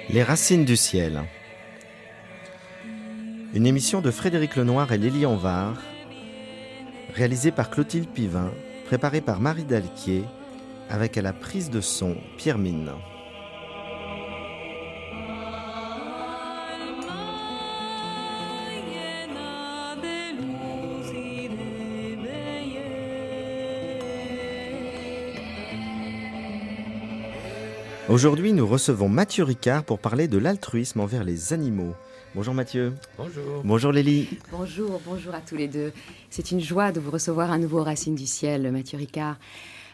Les racines du ciel. Une émission de Frédéric Lenoir et Lélie Anvar, réalisée par Clotilde Pivin, préparée par Marie Dalquier, avec à la prise de son Pierre Mine. Aujourd'hui, nous recevons Mathieu Ricard pour parler de l'altruisme envers les animaux. Bonjour Mathieu. Bonjour. Bonjour Lélie. Bonjour à tous les deux. C'est une joie de vous recevoir à nouveau aux Racines du Ciel, Mathieu Ricard.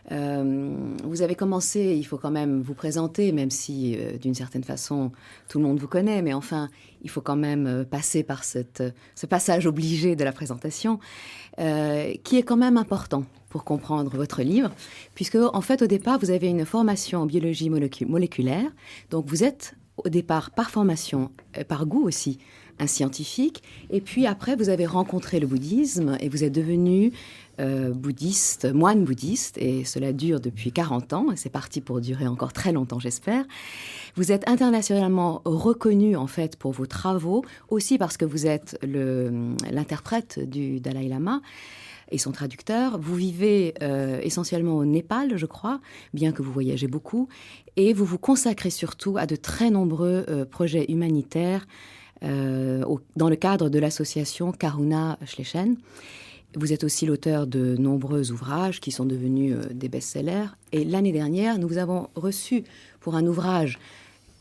Vous avez commencé, il faut quand même vous présenter, même si d'une certaine façon tout le monde vous connaît, mais enfin, il faut quand même passer par ce passage obligé de la présentation, qui est quand même important pour comprendre votre livre, puisque en fait au départ vous avez une formation en biologie moléculaire, donc vous êtes au départ par formation, par goût aussi, un scientifique, et puis après vous avez rencontré le bouddhisme et vous êtes devenu moine bouddhiste, et cela dure depuis 40 ans, et c'est parti pour durer encore très longtemps, j'espère. Vous êtes internationalement reconnu, en fait, pour vos travaux, aussi parce que vous êtes l'interprète du Dalai Lama et son traducteur. Vous vivez essentiellement au Népal, je crois, bien que vous voyagez beaucoup, et vous vous consacrez surtout à de très nombreux projets humanitaires dans le cadre de l'association Karuna Schlechen. Vous êtes aussi l'auteur de nombreux ouvrages qui sont devenus des best-sellers. Et l'année dernière, nous vous avons reçu pour un ouvrage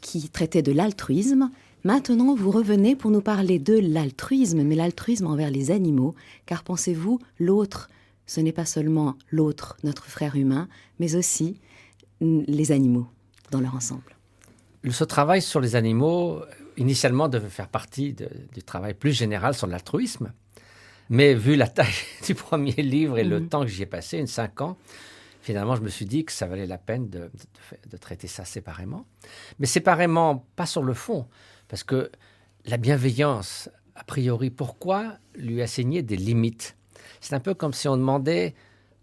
qui traitait de l'altruisme. Maintenant, vous revenez pour nous parler de l'altruisme, mais l'altruisme envers les animaux. Car pensez-vous, l'autre, ce n'est pas seulement l'autre, notre frère humain, mais aussi les animaux dans leur ensemble. Ce travail sur les animaux, initialement, devait faire partie du travail plus général sur l'altruisme. Mais vu la taille du premier livre et le temps que j'y ai passé, 5 ans, finalement, je me suis dit que ça valait la peine de traiter ça séparément. Mais séparément, pas sur le fond, parce que la bienveillance, a priori, pourquoi lui assigner des limites? C'est un peu comme si on demandait,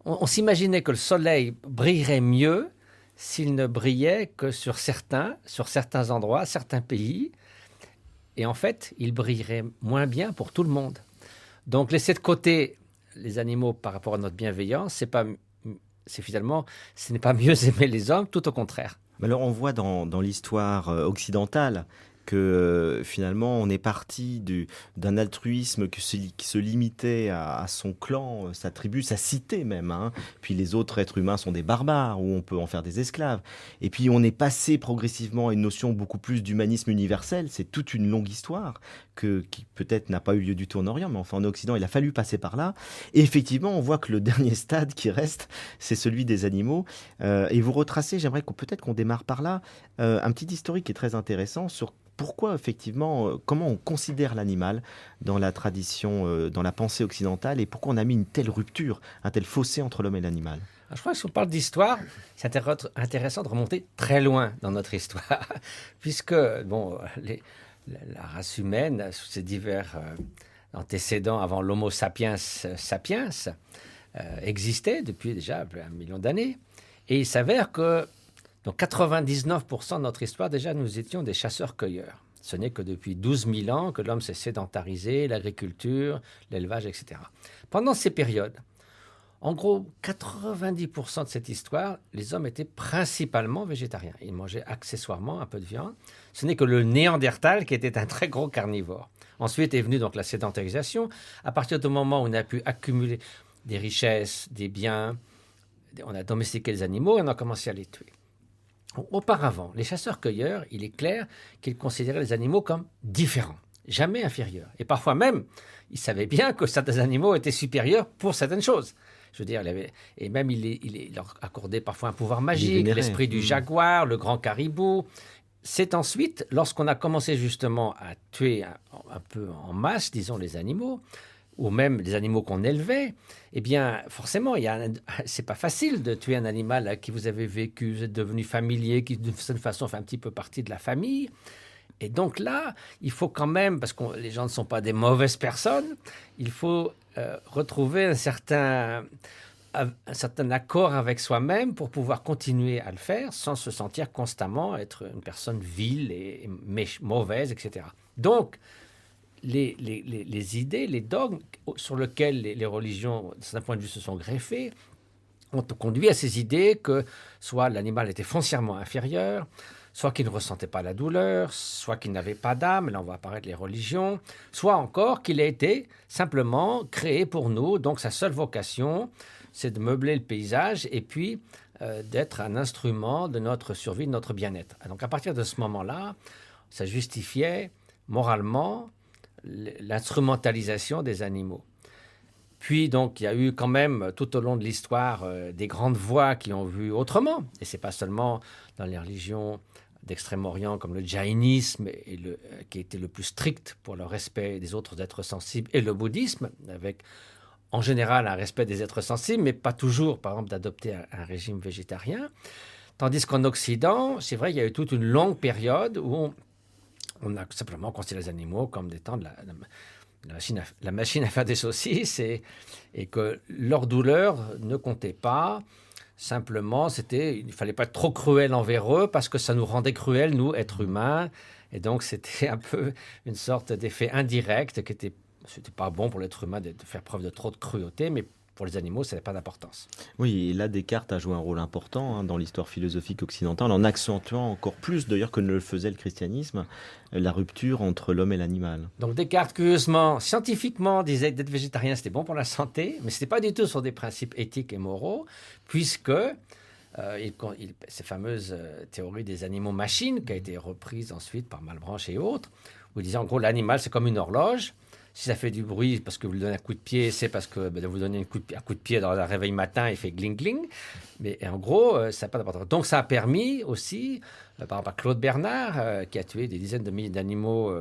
on s'imaginait que le soleil brillerait mieux s'il ne brillait que sur certains endroits, certains pays, et en fait, il brillerait moins bien pour tout le monde. Donc, laisser de côté les animaux par rapport à notre bienveillance, ce n'est pas mieux aimer les hommes, tout au contraire. Alors, on voit dans l'histoire occidentale que finalement, on est parti d'un altruisme qui se limitait à son clan, sa tribu, sa cité même. Puis les autres êtres humains sont des barbares, ou on peut en faire des esclaves. Et puis on est passé progressivement à une notion beaucoup plus d'humanisme universel. C'est toute une longue histoire qui peut-être n'a pas eu lieu du tout en Orient, mais enfin en Occident, il a fallu passer par là. Et effectivement, on voit que le dernier stade qui reste, c'est celui des animaux. Et vous retracez, j'aimerais peut-être qu'on démarre par là, un petit historique qui est très intéressant sur pourquoi, effectivement, comment on considère l'animal dans la tradition, dans la pensée occidentale, et pourquoi on a mis une telle rupture, un tel fossé entre l'homme et l'animal? Alors, je crois que si on parle d'histoire, c'est intéressant de remonter très loin dans notre histoire, puisque la race humaine, sous ses divers antécédents avant l'Homo sapiens sapiens, existait depuis déjà 1 million d'années. Et il s'avère que dans 99% de notre histoire, déjà, nous étions des chasseurs-cueilleurs. Ce n'est que depuis 12 000 ans que l'homme s'est sédentarisé, l'agriculture, l'élevage, etc. Pendant ces périodes, en gros, 90% de cette histoire, les hommes étaient principalement végétariens. Ils mangeaient accessoirement un peu de viande. Ce n'est que le Néandertal qui était un très gros carnivore. Ensuite est venue donc la sédentarisation. À partir du moment où on a pu accumuler des richesses, des biens, on a domestiqué les animaux et on a commencé à les tuer. Auparavant, les chasseurs-cueilleurs, il est clair qu'ils considéraient les animaux comme différents, jamais inférieurs. Et parfois même, ils savaient bien que certains animaux étaient supérieurs pour certaines choses. Je veux dire, il leur accordait parfois un pouvoir magique, l'esprit du jaguar, le grand caribou. C'est ensuite, lorsqu'on a commencé justement à tuer un peu en masse, disons, les animaux, ou même les animaux qu'on élevait, eh bien, forcément, c'est pas facile de tuer un animal à qui vous avez vécu, vous êtes devenu familier, qui d'une certaine façon fait un petit peu partie de la famille. Et donc là, il faut quand même, parce que les gens ne sont pas des mauvaises personnes, il faut retrouver un certain un certain accord avec soi-même pour pouvoir continuer à le faire sans se sentir constamment être une personne vile et mauvaise, etc. Donc, les idées, les dogmes sur lesquels les religions, d'un point de vue, se sont greffées, ont conduit à ces idées que soit l'animal était foncièrement inférieur, soit qu'il ne ressentait pas la douleur, soit qu'il n'avait pas d'âme, là on va apparaître les religions, soit encore qu'il a été simplement créé pour nous, donc sa seule vocation, c'est de meubler le paysage et puis d'être un instrument de notre survie, de notre bien-être. Donc à partir de ce moment-là, ça justifiait moralement l'instrumentalisation des animaux. Puis, donc, il y a eu quand même, tout au long de l'histoire, des grandes voix qui ont vu autrement. Et ce n'est pas seulement dans les religions d'Extrême-Orient comme le jaïnisme, qui était le plus strict pour le respect des autres êtres sensibles, et le bouddhisme, avec en général un respect des êtres sensibles, mais pas toujours, par exemple, d'adopter un régime végétarien. Tandis qu'en Occident, c'est vrai, il y a eu toute une longue période où on a simplement considéré les animaux comme des temps de la machine à faire des saucisses et que leur douleur ne comptait pas. Simplement, il ne fallait pas être trop cruel envers eux parce que ça nous rendait cruels, nous, êtres humains. Et donc, c'était un peu une sorte d'effet indirect c'était pas bon pour l'être humain de faire preuve de trop de cruauté, mais pour les animaux, ça n'a pas d'importance. Oui, et là, Descartes a joué un rôle important dans l'histoire philosophique occidentale, en accentuant encore plus, d'ailleurs, que ne le faisait le christianisme, la rupture entre l'homme et l'animal. Donc Descartes, curieusement, scientifiquement, disait que d'être végétarien, c'était bon pour la santé, mais ce n'était pas du tout sur des principes éthiques et moraux, puisque ces fameuses théories des animaux-machines, qui a été reprise ensuite par Malebranche et autres, où il disait en gros, l'animal, c'est comme une horloge. Si ça fait du bruit parce que vous lui donnez un coup de pied, c'est parce que vous donnez un coup de pied dans un réveil matin, il fait gling-gling. Mais en gros, ça n'a pas d'importance. Donc ça a permis aussi, par exemple à Claude Bernard, qui a tué des dizaines de milliers d'animaux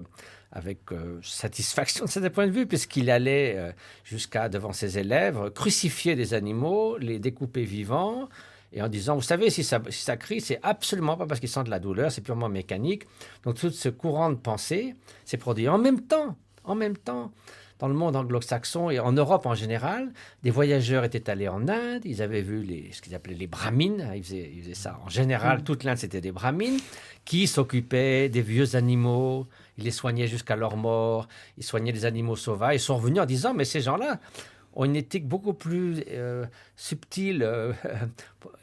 avec satisfaction de certain point de vue, puisqu'il allait jusqu'à, devant ses élèves, crucifier des animaux, les découper vivants, et en disant, vous savez, si ça crie, c'est absolument pas parce qu'ils sentent de la douleur, c'est purement mécanique. Donc tout ce courant de pensée s'est produit en même temps, dans le monde anglo-saxon et en Europe en général, des voyageurs étaient allés en Inde, ils avaient vu ce qu'ils appelaient les brahmines, ils faisaient ça. En général, toute l'Inde, c'était des brahmines qui s'occupaient des vieux animaux, ils les soignaient jusqu'à leur mort, ils soignaient les animaux sauvages, ils sont revenus en disant, mais ces gens-là ont une éthique beaucoup plus subtile,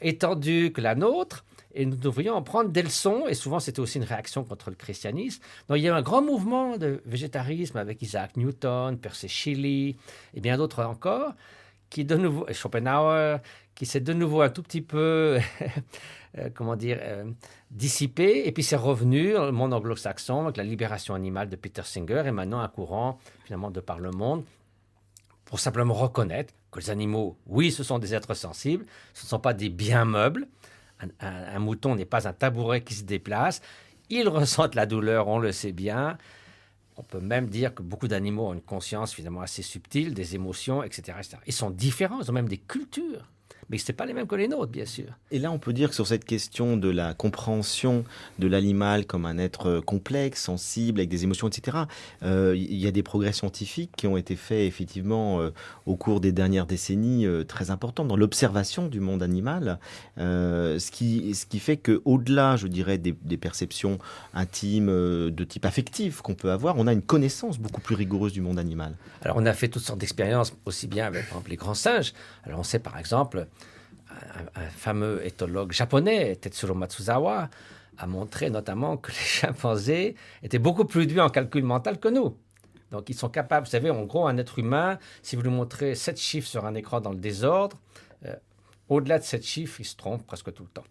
étendue que la nôtre, et nous devrions en prendre des leçons, et souvent c'était aussi une réaction contre le christianisme. Donc il y a eu un grand mouvement de végétarisme avec Isaac Newton, Percy Shelley, et bien d'autres encore, qui de nouveau, et Schopenhauer, qui s'est de nouveau un tout petit peu, dissipé, et puis c'est revenu dans le monde anglo-saxon, avec la libération animale de Peter Singer, et maintenant un courant, finalement, de par le monde, pour simplement reconnaître que les animaux, oui, ce sont des êtres sensibles, ce ne sont pas des biens meubles. Un mouton n'est pas un tabouret qui se déplace. Ils ressentent la douleur, on le sait bien. On peut même dire que beaucoup d'animaux ont une conscience finalement assez subtile, des émotions, etc., etc. Ils sont différents, ils ont même des cultures. Mais ce n'est pas les mêmes que les nôtres, bien sûr. Et là, on peut dire que sur cette question de la compréhension de l'animal comme un être complexe, sensible, avec des émotions, etc., il y a des progrès scientifiques qui ont été faits effectivement au cours des dernières décennies très importants dans l'observation du monde animal, ce qui fait qu'au-delà, je dirais, des perceptions intimes de type affectif qu'on peut avoir, on a une connaissance beaucoup plus rigoureuse du monde animal. Alors, on a fait toutes sortes d'expériences, aussi bien avec, par exemple, les grands singes. Alors, on sait, par exemple, un fameux éthologue japonais, Tetsuro Matsuzawa, a montré notamment que les chimpanzés étaient beaucoup plus doués en calcul mental que nous. Donc, ils sont capables, vous savez, en gros, un être humain, si vous lui montrez 7 chiffres sur un écran dans le désordre, au-delà de 7 chiffres, il se trompe presque tout le temps.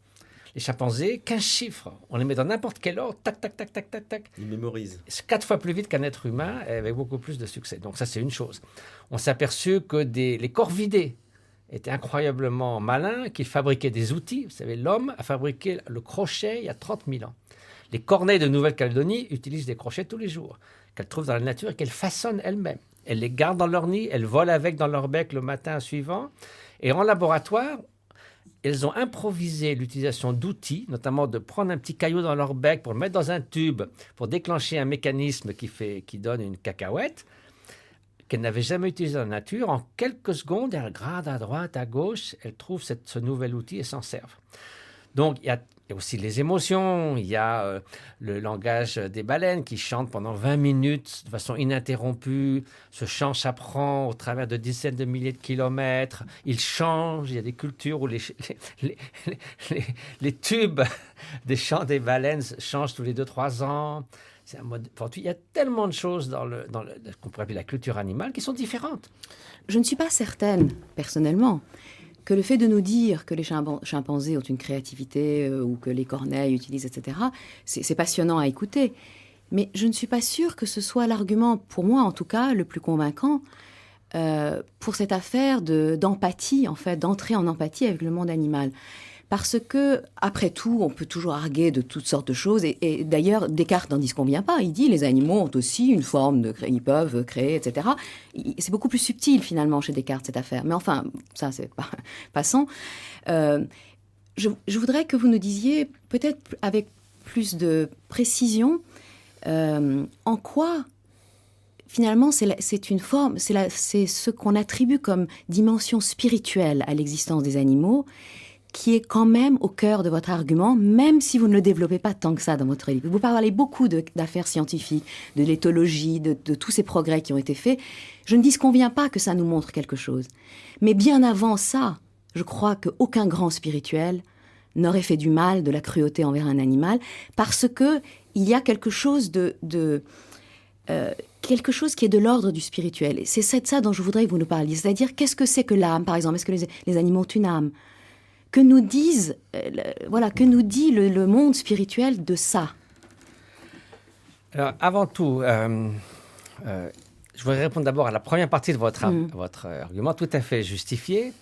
Les chimpanzés, 15 chiffres, on les met dans n'importe quel ordre, tac, tac, tac, tac, tac, tac. Ils mémorisent. C'est 4 fois plus vite qu'un être humain, avec beaucoup plus de succès. Donc, ça, c'est une chose. On s'est aperçu que les corvidés étaient incroyablement malins, qu'ils fabriquaient des outils. Vous savez, l'homme a fabriqué le crochet il y a 30 000 ans. Les corneilles de Nouvelle-Calédonie utilisent des crochets tous les jours, qu'elles trouvent dans la nature et qu'elles façonnent elles-mêmes. Elles les gardent dans leur nid, elles volent avec dans leur bec le matin suivant. Et en laboratoire, elles ont improvisé l'utilisation d'outils, notamment de prendre un petit caillou dans leur bec pour le mettre dans un tube, pour déclencher un mécanisme qui donne une cacahuète, qu'elle n'avait jamais utilisé dans la nature. En quelques secondes, elle regarde à droite, à gauche, elle trouve ce nouvel outil et s'en sert. Donc, il y a aussi les émotions, il y a le langage des baleines qui chantent pendant 20 minutes de façon ininterrompue. Ce chant s'apprend au travers de dizaines de milliers de kilomètres. Il change, il y a des cultures où les tubes des chants des baleines changent tous les 2-3 ans. C'est un mode fortuit. Il y a tellement de choses dans qu'on pourrait appeler la culture animale qui sont différentes. Je ne suis pas certaine, personnellement, que le fait de nous dire que les chimpanzés ont une créativité ou que les corneilles utilisent, etc., c'est passionnant à écouter. Mais je ne suis pas sûre que ce soit l'argument, pour moi en tout cas, le plus convaincant pour cette affaire d'empathie, en fait, d'entrer en empathie avec le monde animal. Parce que, après tout, on peut toujours arguer de toutes sortes de choses. Et d'ailleurs, Descartes n'en disconvient pas. Il dit les animaux ont aussi une forme ils peuvent créer, etc. C'est beaucoup plus subtil, finalement, chez Descartes, cette affaire. Mais enfin, ça, c'est pas... Passons. Je voudrais que vous nous disiez, peut-être avec plus de précision, en quoi, finalement, c'est une forme, c'est ce qu'on attribue comme dimension spirituelle à l'existence des animaux, qui est quand même au cœur de votre argument, même si vous ne le développez pas tant que ça dans votre livre. Vous parlez beaucoup d'affaires scientifiques, de l'éthologie, de tous ces progrès qui ont été faits. Je ne disconviens pas que ça nous montre quelque chose. Mais bien avant ça, je crois qu'aucun grand spirituel n'aurait fait du mal, de la cruauté envers un animal, parce que il y a quelque chose quelque chose qui est de l'ordre du spirituel. Et c'est ça dont je voudrais que vous nous parliez. C'est-à-dire, qu'est-ce que c'est que l'âme, par exemple? Est-ce que les animaux ont une âme? Que nous dit le monde spirituel de ça? Alors, avant tout, je voudrais répondre d'abord à la première partie de votre argument, tout à fait justifié,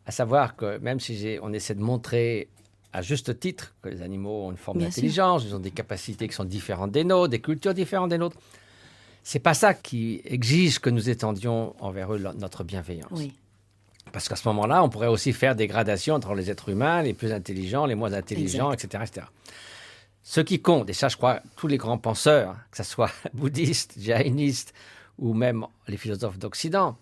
à savoir que même si on essaie de montrer à juste titre que les animaux ont une forme d'intelligence, ils ont des capacités qui sont différentes des nôtres, des cultures différentes des nôtres, c'est pas ça qui exige que nous étendions envers eux notre bienveillance. Oui. Parce qu'à ce moment-là, on pourrait aussi faire des gradations entre les êtres humains, les plus intelligents, les moins intelligents, etc., etc. Ce qui compte, et ça je crois, tous les grands penseurs, que ce soit bouddhistes, jaïnistes ou même les philosophes d'Occident,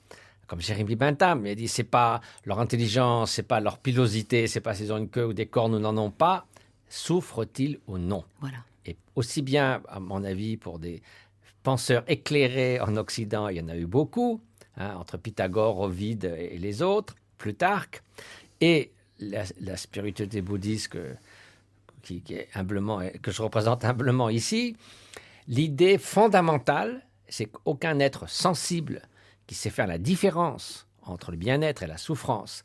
comme Jérémy Bentham, il a dit c'est pas leur intelligence, c'est pas leur pilosité, c'est pas s'ils ont une queue ou des cornes ou n'en ont pas, souffrent-ils ou non? Voilà. Et aussi bien, à mon avis, pour des penseurs éclairés en Occident, il y en a eu beaucoup, entre Pythagore, Ovide et les autres, Plutarque, et la spiritualité bouddhiste que je représente humblement ici. L'idée fondamentale, c'est qu'aucun être sensible qui sait faire la différence entre le bien-être et la souffrance,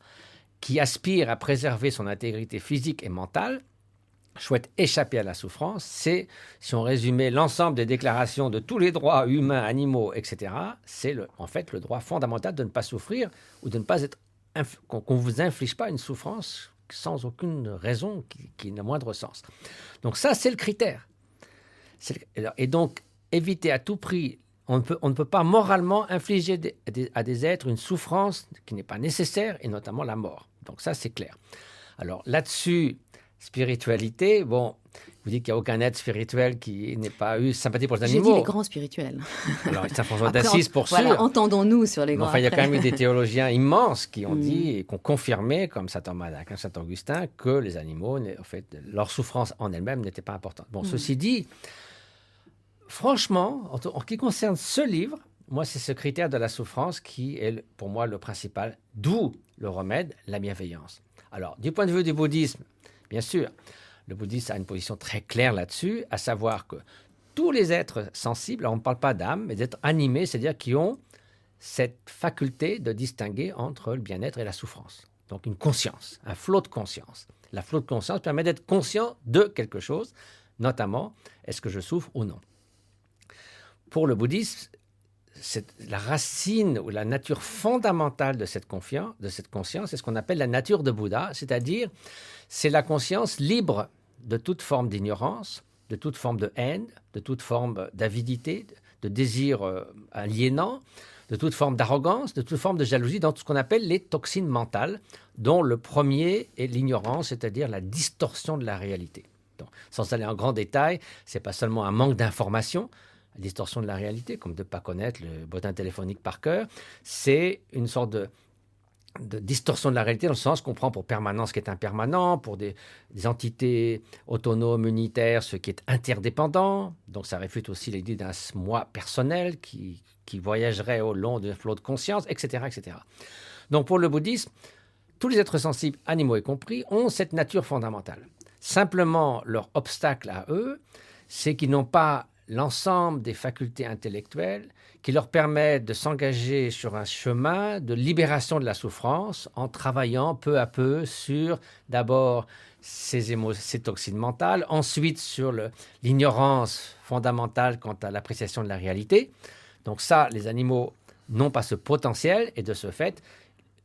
qui aspire à préserver son intégrité physique et mentale, souhaite échapper à la souffrance, c'est, si on résumait l'ensemble des déclarations de tous les droits humains, animaux, etc., c'est en fait le droit fondamental de ne pas souffrir ou de ne pas être qu'on ne vous inflige pas une souffrance sans aucune raison qui n'a moindre sens. Donc ça, c'est le critère. Et donc, éviter à tout prix, on ne peut pas moralement infliger à des êtres une souffrance qui n'est pas nécessaire, et notamment la mort. Donc ça, c'est clair. Alors là-dessus, spiritualité, bon, vous dites qu'il n'y a aucun être spirituel qui n'ait pas eu sympathie pour les animaux. J'ai dit les grands spirituels. Alors, Saint François d'Assise, pour sûr. Voilà, entendons-nous sur les grands. Enfin, il y a quand même eu des théologiens immenses qui ont dit et qui ont confirmé, comme saint Thomas d'Aquin, saint Augustin, que les animaux, en fait, leur souffrance en elle-même n'était pas importante. Bon, ceci dit, franchement, en ce qui concerne ce livre, moi, c'est ce critère de la souffrance qui est, pour moi, le principal, d'où le remède, la bienveillance. Alors, du point de vue du bouddhisme, bien sûr, le bouddhisme a une position très claire là-dessus, à savoir que tous les êtres sensibles, on ne parle pas d'âme, mais d'êtres animés, c'est-à-dire qui ont cette faculté de distinguer entre le bien-être et la souffrance. Donc une conscience, un flot de conscience. La flot de conscience permet d'être conscient de quelque chose, notamment, est-ce que je souffre ou non? Pour le bouddhisme, la racine ou la nature fondamentale de cette conscience, c'est ce qu'on appelle la nature de Bouddha, c'est-à-dire c'est la conscience libre de toute forme d'ignorance, de toute forme de haine, de toute forme d'avidité, de désir aliénant, de toute forme d'arrogance, de toute forme de jalousie, dans tout ce qu'on appelle les toxines mentales, dont le premier est l'ignorance, c'est-à-dire la distorsion de la réalité. Donc, sans aller en grand détail, ce n'est pas seulement un manque d'information. la distorsion de la réalité, comme de ne pas connaître le bottin téléphonique par cœur. C'est une sorte de distorsion de la réalité dans le sens qu'on prend pour permanent ce qui est impermanent, pour des entités autonomes, unitaires, ce qui est interdépendant. Donc ça réfute aussi l'idée d'un moi personnel qui voyagerait au long d'un flot de conscience, etc., etc. Donc pour le bouddhisme, tous les êtres sensibles, animaux y compris, ont cette nature fondamentale. Simplement, leur obstacle à eux, c'est qu'ils n'ont pas l'ensemble des facultés intellectuelles qui leur permettent de s'engager sur un chemin de libération de la souffrance en travaillant peu à peu sur d'abord ces toxines mentales, ensuite sur l'ignorance fondamentale quant à l'appréciation de la réalité. Donc ça, les animaux n'ont pas ce potentiel et de ce fait,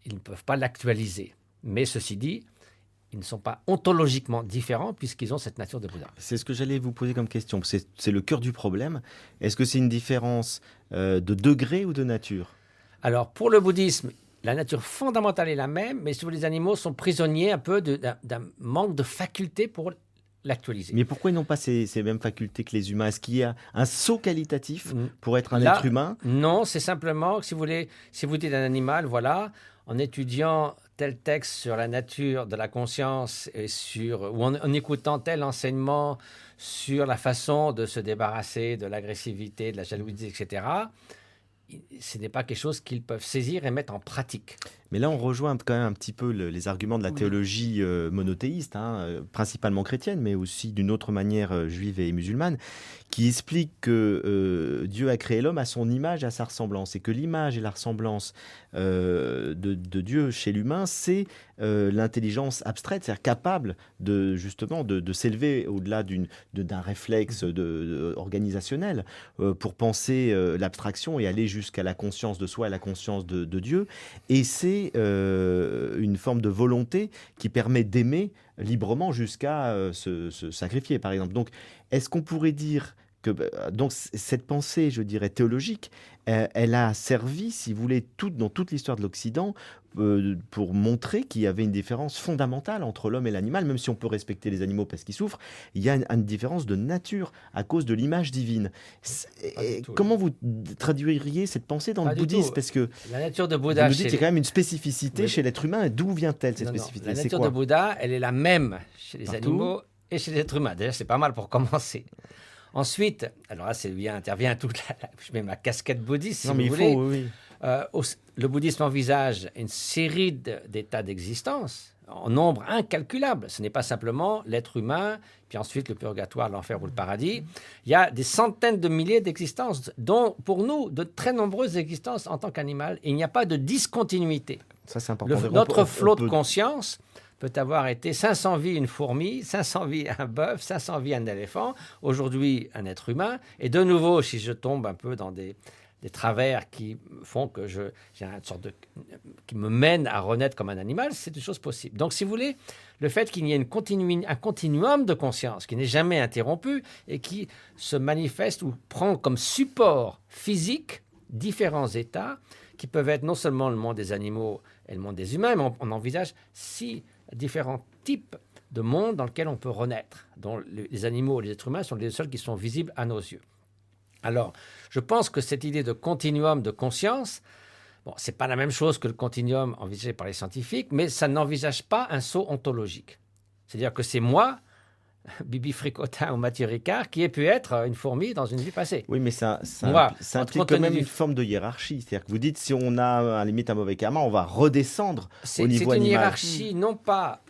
ils ne peuvent pas l'actualiser. Mais ceci dit, ils ne sont pas ontologiquement différents puisqu'ils ont cette nature de Bouddha. C'est ce que j'allais vous poser comme question. C'est le cœur du problème. Est-ce que c'est une différence de degré ou de nature? Alors, pour le bouddhisme, la nature fondamentale est la même, mais les animaux sont prisonniers un peu d'un manque de faculté pour l'actualiser. Mais pourquoi ils n'ont pas ces mêmes facultés que les humains? Est-ce qu'il y a un saut qualitatif pour être un être humain? Non, c'est simplement que si vous dites un animal, voilà, en étudiant tel texte sur la nature de la conscience ou en écoutant tel enseignement sur la façon de se débarrasser de l'agressivité, de la jalousie, etc., ce n'est pas quelque chose qu'ils peuvent saisir et mettre en pratique. Mais là, on rejoint quand même un petit peu les arguments de la théologie monothéiste, principalement chrétienne, mais aussi d'une autre manière juive et musulmane, qui explique que Dieu a créé l'homme à son image et à sa ressemblance, et que l'image et la ressemblance de Dieu chez l'humain, c'est l'intelligence abstraite, c'est-à-dire capable justement de s'élever au-delà d'un réflexe organisationnel pour penser l'abstraction et aller jusqu'à la conscience de soi et la conscience de Dieu. Et c'est une forme de volonté qui permet d'aimer librement jusqu'à se sacrifier, par exemple. Donc, est-ce qu'on pourrait dire que donc cette pensée, je dirais, théologique, elle a servi, si vous voulez, dans toute l'histoire de l'Occident, pour montrer qu'il y avait une différence fondamentale entre l'homme et l'animal, même si on peut respecter les animaux parce qu'ils souffrent, il y a une différence de nature à cause de l'image divine. Comment vous traduiriez cette pensée dans le bouddhisme? Parce que la nature de Bouddha, vous nous dites qu'il y a quand même une spécificité chez l'être humain. D'où vient-elle cette spécificité? La nature de Bouddha, elle est la même chez les animaux et chez les êtres humains. Déjà, c'est pas mal pour commencer. Ensuite, alors là, intervient je mets ma casquette bouddhiste, si vous voulez. Oui. Le bouddhisme envisage une série d'états d'existence en nombre incalculable. Ce n'est pas simplement l'être humain, puis ensuite le purgatoire, l'enfer ou le paradis. Il y a des centaines de milliers d'existences, dont pour nous, de très nombreuses existences en tant qu'animal. Il n'y a pas de discontinuité. Ça, c'est important. Notre flot de conscience peut avoir été 500 vies une fourmi, 500 vies un bœuf, 500 vies un éléphant, aujourd'hui un être humain. Et de nouveau, si je tombe un peu dans des travers qui font que j'ai une sorte qui me mène à renaître comme un animal, c'est une chose possible. Donc, si vous voulez, le fait qu'il y ait un continuum de conscience qui n'est jamais interrompu et qui se manifeste ou prend comme support physique différents états qui peuvent être non seulement le monde des animaux et le monde des humains, mais on envisage différents types de mondes dans lesquels on peut renaître, dont les animaux et les êtres humains sont les seuls qui sont visibles à nos yeux. Alors, je pense que cette idée de continuum de conscience, ce n'est pas la même chose que le continuum envisagé par les scientifiques, mais ça n'envisage pas un saut ontologique. C'est-à-dire que c'est moi, Bibi Fricotin ou Mathieu Ricard, qui ai pu être une fourmi dans une vie passée. Oui, mais ça implique quand même une forme de hiérarchie. C'est-à-dire que vous dites, si on a à la limite un mauvais karma, on va redescendre au niveau animal. C'est une hiérarchie non pas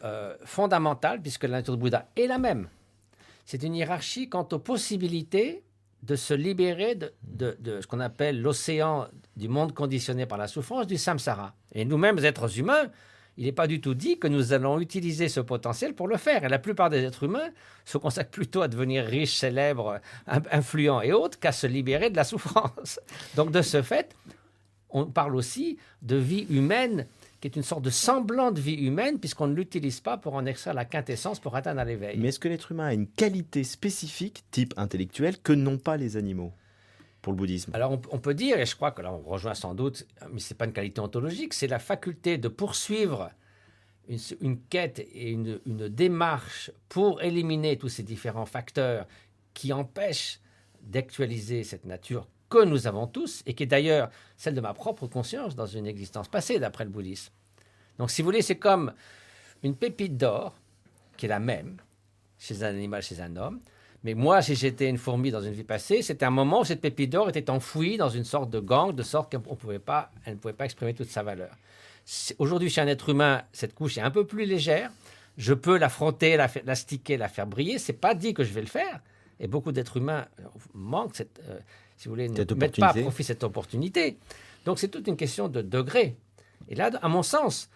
fondamentale, puisque la nature de Bouddha est la même. C'est une hiérarchie quant aux possibilités de se libérer de ce qu'on appelle l'océan du monde conditionné par la souffrance, du samsara. Et nous-mêmes, êtres humains, il n'est pas du tout dit que nous allons utiliser ce potentiel pour le faire. Et la plupart des êtres humains se consacrent plutôt à devenir riches, célèbres, influents et autres qu'à se libérer de la souffrance. Donc, de ce fait, on parle aussi de vie humaine, qui est une sorte de semblant de vie humaine, puisqu'on ne l'utilise pas pour en extraire la quintessence pour atteindre l'éveil. Mais est-ce que l'être humain a une qualité spécifique, type intellectuel, que n'ont pas les animaux pour le bouddhisme? Alors on peut dire, et je crois que là on rejoint sans doute, mais ce n'est pas une qualité ontologique, c'est la faculté de poursuivre une quête et une démarche pour éliminer tous ces différents facteurs qui empêchent d'actualiser cette nature que nous avons tous et qui est d'ailleurs celle de ma propre conscience dans une existence passée, d'après le bouddhisme. Donc, si vous voulez, c'est comme une pépite d'or qui est la même chez un animal, chez un homme. Mais moi, si j'étais une fourmi dans une vie passée, c'était un moment où cette pépite d'or était enfouie dans une sorte de gangue, de sorte qu'elle ne pouvait pas exprimer toute sa valeur. Aujourd'hui, chez un être humain, cette couche est un peu plus légère. Je peux l'affronter, la sticker, la faire briller. Ce n'est pas dit que je vais le faire. Et beaucoup d'êtres humains manquent si vous voulez, ne mettent pas à profit cette opportunité. Donc, c'est toute une question de degré. Et là, à mon sens,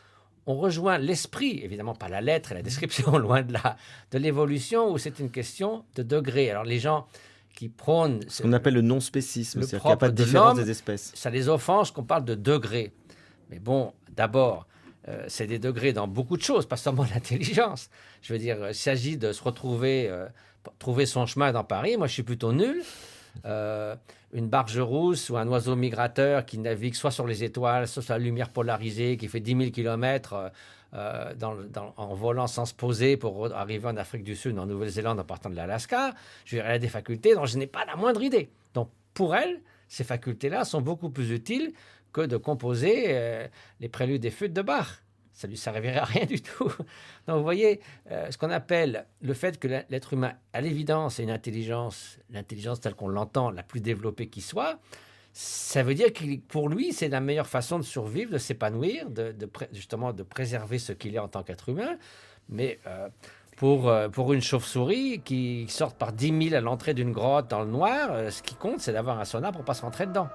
on rejoint l'esprit, évidemment pas la lettre et la description, loin de là, de l'évolution, où c'est une question de degré. Alors, les gens qui prônent... Ce qu'on appelle le non-spécisme, c'est-à-dire qu'il n'y a pas de différence des espèces. Ça les offense qu'on parle de degrés. Mais bon, d'abord, c'est des degrés dans beaucoup de choses, pas seulement l'intelligence. Je veux dire, il s'agit de se retrouver, trouver son chemin dans Paris. Moi, je suis plutôt nul. Une barge rousse ou un oiseau migrateur qui navigue soit sur les étoiles, soit sur la lumière polarisée, qui fait 10 000 km en volant sans se poser pour arriver en Afrique du Sud, en Nouvelle-Zélande, en partant de l'Alaska, je dirais, elle a des facultés dont je n'ai pas la moindre idée. Donc, pour elle, ces facultés-là sont beaucoup plus utiles que de composer les préludes et fugues de Bach. Ça ne lui servirait à rien du tout. Donc, vous voyez, ce qu'on appelle le fait que l'être humain, à l'évidence, ait une intelligence, l'intelligence telle qu'on l'entend, la plus développée qui soit, ça veut dire que pour lui, c'est la meilleure façon de survivre, de s'épanouir, justement de préserver ce qu'il est en tant qu'être humain. Mais pour une chauve-souris qui sort par 10 000 à l'entrée d'une grotte dans le noir, ce qui compte, c'est d'avoir un sonar pour ne pas se rentrer dedans.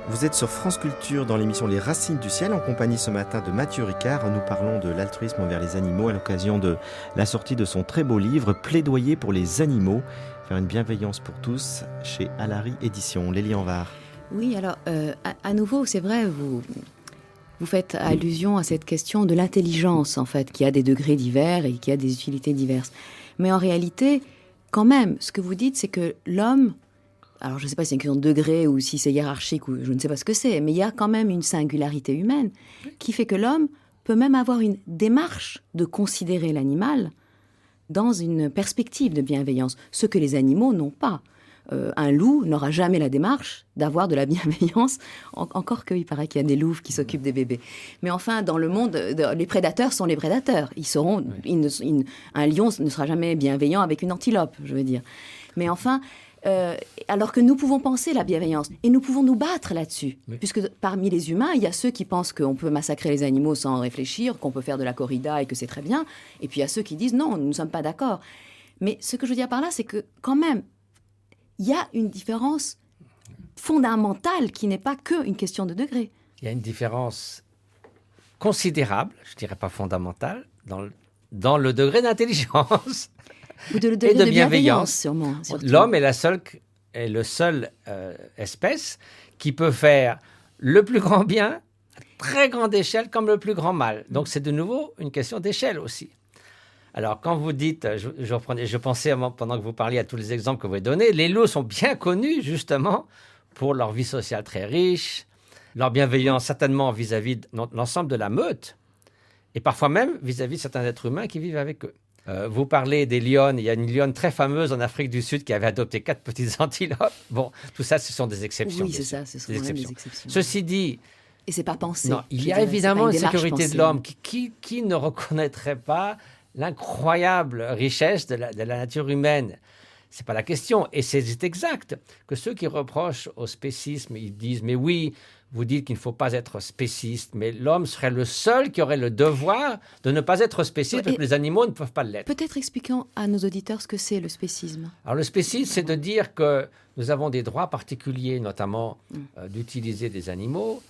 Vous êtes sur France Culture dans l'émission Les Racines du Ciel en compagnie ce matin de Mathieu Ricard. Nous parlons de l'altruisme envers les animaux à l'occasion de la sortie de son très beau livre Plaidoyer pour les animaux, faire une bienveillance pour tous chez Alary Éditions. Lélie Anvar. Oui, alors à nouveau, c'est vrai, vous faites allusion à cette question de l'intelligence, en fait, qui a des degrés divers et qui a des utilités diverses. Mais en réalité, quand même, ce que vous dites, c'est que l'homme, alors je ne sais pas si c'est une question de degré ou si c'est hiérarchique ou je ne sais pas ce que c'est, mais il y a quand même une singularité humaine qui fait que l'homme peut même avoir une démarche de considérer l'animal dans une perspective de bienveillance, ce que les animaux n'ont pas. Un loup n'aura jamais la démarche d'avoir de la bienveillance, encore qu'il paraît qu'il y a des louves qui s'occupent des bébés. Mais enfin, dans le monde, les prédateurs sont les prédateurs. Un lion ne sera jamais bienveillant avec une antilope, je veux dire. Mais enfin, alors que nous pouvons penser la bienveillance et nous pouvons nous battre là-dessus, puisque parmi les humains, il y a ceux qui pensent qu'on peut massacrer les animaux sans réfléchir, qu'on peut faire de la corrida et que c'est très bien, et puis il y a ceux qui disent non, nous ne sommes pas d'accord. Mais ce que je veux dire par là, c'est que quand même, il y a une différence fondamentale qui n'est pas qu'une question de degré. Il y a une différence considérable, je ne dirais pas fondamentale, dans le degré d'intelligence ou de et de bienveillance. Sûrement. L'homme est la seule est le seul espèce qui peut faire le plus grand bien, à très grande échelle, comme le plus grand mal. Donc, c'est de nouveau une question d'échelle aussi. Alors, quand vous dites, je pensais pendant que vous parliez à tous les exemples que vous avez donnés, les loups sont bien connus justement pour leur vie sociale très riche, leur bienveillance certainement vis-à-vis de l'ensemble de la meute, et parfois même vis-à-vis de certains êtres humains qui vivent avec eux. Vous parlez des lionnes, il y a une lionne très fameuse en Afrique du Sud qui avait adopté 4 petites antilopes. Bon, tout ça, ce sont des exceptions. Oui, c'est ça, ce sont des exceptions. Ceci dit... Et c'est pas pensé. Non, il y a évidemment une sécurité de l'homme qui ne reconnaîtrait pas l'incroyable richesse de la nature humaine. C'est pas la question. Et c'est exact que ceux qui reprochent au spécisme, ils disent, mais oui, vous dites qu'il ne faut pas être spéciste, mais l'homme serait le seul qui aurait le devoir de ne pas être spéciste, parce que les animaux ne peuvent pas l'être. Peut-être expliquons à nos auditeurs ce que c'est le spécisme. Alors le spécisme, c'est de dire que nous avons des droits particuliers, notamment d'utiliser des animaux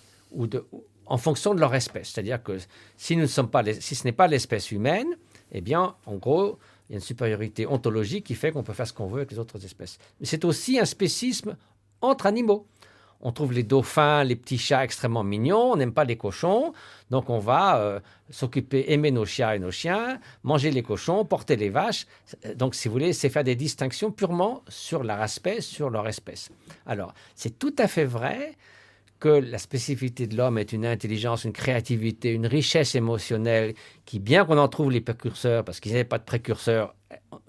en fonction de leur espèce. C'est-à-dire que si ce n'est pas l'espèce humaine, eh bien, en gros, il y a une supériorité ontologique qui fait qu'on peut faire ce qu'on veut avec les autres espèces. Mais c'est aussi un spécisme entre animaux. On trouve les dauphins, les petits chats extrêmement mignons, on n'aime pas les cochons, donc on va aimer nos chats et nos chiens, manger les cochons, porter les vaches. Donc, si vous voulez, c'est faire des distinctions purement sur leur aspect, sur leur espèce. Alors, c'est tout à fait vrai que la spécificité de l'homme est une intelligence, une créativité, une richesse émotionnelle qui, bien qu'on en trouve les précurseurs, parce qu'ils n'avaient pas de précurseurs,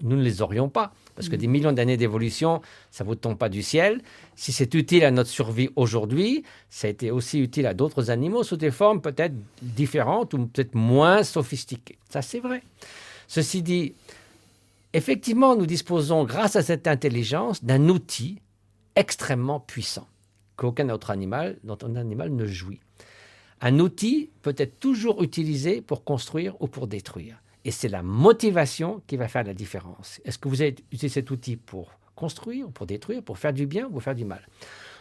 nous ne les aurions pas, parce que des millions d'années d'évolution, ça ne vous tombe pas du ciel. Si c'est utile à notre survie aujourd'hui, ça a été aussi utile à d'autres animaux sous des formes peut-être différentes ou peut-être moins sophistiquées. Ça, c'est vrai. Ceci dit, effectivement, nous disposons, grâce à cette intelligence, d'un outil extrêmement puissant qu'aucun autre animal, dont un animal ne jouit. Un outil peut être toujours utilisé pour construire ou pour détruire. Et c'est la motivation qui va faire la différence. Est-ce que vous avez utilisé cet outil pour construire, ou pour détruire, pour faire du bien ou pour faire du mal?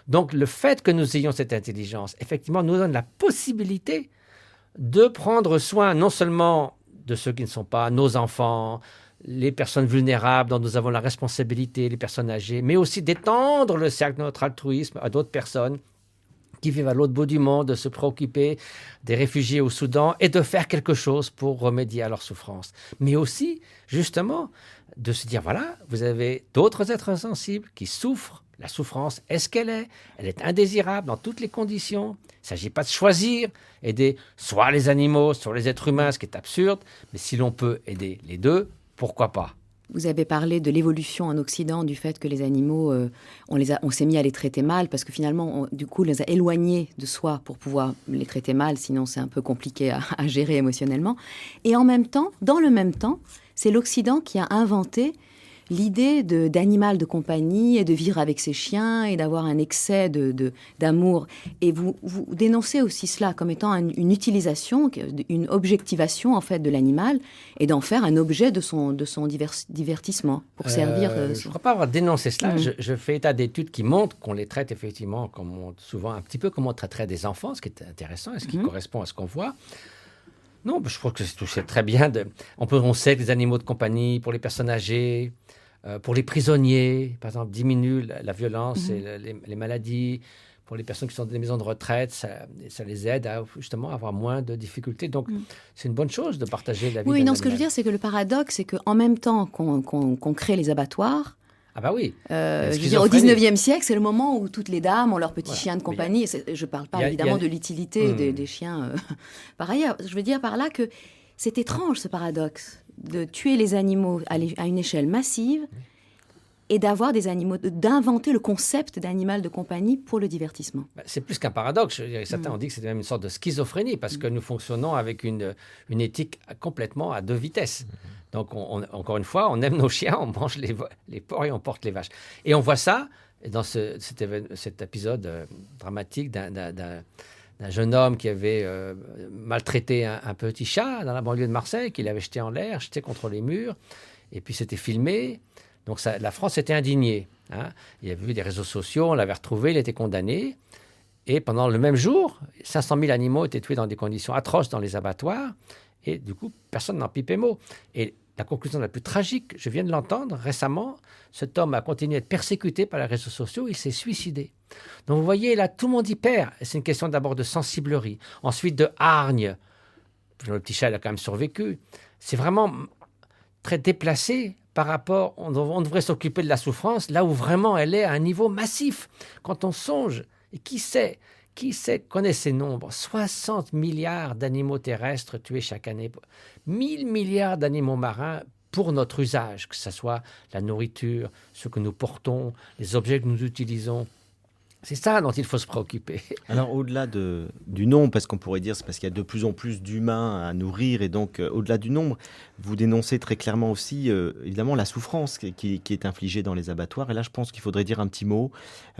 Donc, le fait que nous ayons cette intelligence, effectivement, nous donne la possibilité de prendre soin non seulement de ceux qui ne sont pas nos enfants, les personnes vulnérables dont nous avons la responsabilité, les personnes âgées, mais aussi d'étendre le cercle de notre altruisme à d'autres personnes qui vivent à l'autre bout du monde, de se préoccuper des réfugiés au Soudan et de faire quelque chose pour remédier à leur souffrance. Mais aussi, justement, de se dire, voilà, vous avez d'autres êtres sensibles qui souffrent. La souffrance est ce qu'elle est. Elle est indésirable dans toutes les conditions. Il ne s'agit pas de choisir, aider soit les animaux, soit les êtres humains, ce qui est absurde. Mais si l'on peut aider les deux, pourquoi pas? Vous avez parlé de l'évolution en Occident, du fait que les animaux, on s'est mis à les traiter mal, parce que finalement, du coup, on les a éloignés de soi pour pouvoir les traiter mal, sinon c'est un peu compliqué à gérer émotionnellement. Et en même temps, dans le même temps, c'est l'Occident qui a inventé l'idée d'animal de compagnie et de vivre avec ses chiens et d'avoir un excès d'amour. Et vous dénoncez aussi cela comme étant une utilisation, une objectivation en fait de l'animal et d'en faire un objet de son divertissement pour servir. Je ne crois pas avoir dénoncé cela. Je fais état d'études qui montrent qu'on les traite effectivement souvent un petit peu comme on traiterait des enfants, ce qui est intéressant et ce qui correspond à ce qu'on voit. Non, je crois que c'est très bien. On sait que les animaux de compagnie, pour les personnes âgées, pour les prisonniers, par exemple, diminue la violence et les maladies. Pour les personnes qui sont dans des maisons de retraite, ça les aide à justement avoir moins de difficultés. Donc, c'est une bonne chose de partager la vie. Oui, non, ce que je veux dire, c'est que le paradoxe, c'est qu'en même temps qu'on crée les abattoirs, ah bah oui. Je veux dire, au 19e siècle, c'est le moment où toutes les dames ont leurs petits chiens de compagnie. Je ne parle pas évidemment de l'utilité des chiens par ailleurs. Je veux dire par là que c'est étrange ce paradoxe de tuer les animaux à une échelle massive et d'avoir des animaux, d'inventer le concept d'animal de compagnie pour le divertissement. C'est plus qu'un paradoxe. Certains ont dit que c'était même une sorte de schizophrénie parce que nous fonctionnons avec une éthique complètement à deux vitesses. Donc, encore une fois, on aime nos chiens, on mange les porcs et on porte les vaches. Et on voit ça dans cet épisode dramatique d'un jeune homme qui avait maltraité un petit chat dans la banlieue de Marseille, qu'il avait jeté en l'air, jeté contre les murs. Et puis, c'était filmé. Donc, la France était indignée. Hein. Il y avait eu des réseaux sociaux, on l'avait retrouvé, il était condamné. Et pendant le même jour, 500 000 animaux étaient tués dans des conditions atroces dans les abattoirs. Et du coup, personne n'en pipait mot. Et la conclusion la plus tragique, je viens de l'entendre récemment, cet homme a continué à être persécuté par les réseaux sociaux, il s'est suicidé. Donc vous voyez, là, tout le monde y perd. C'est une question d'abord de sensiblerie, ensuite de hargne. Le petit chat, il a quand même survécu. C'est vraiment très déplacé par rapport, on devrait s'occuper de la souffrance là où vraiment elle est à un niveau massif. Quand on songe, et qui connaît ces nombres, 60 milliards d'animaux terrestres tués chaque année, 1000 milliards d'animaux marins pour notre usage, que ce soit la nourriture, ce que nous portons, les objets que nous utilisons. C'est ça dont il faut se préoccuper. Alors, au-delà du nombre, parce qu'on pourrait dire c'est parce qu'il y a de plus en plus d'humains à nourrir, et donc au-delà du nombre, vous dénoncez très clairement aussi, évidemment, la souffrance qui est infligée dans les abattoirs. Et là, je pense qu'il faudrait dire un petit mot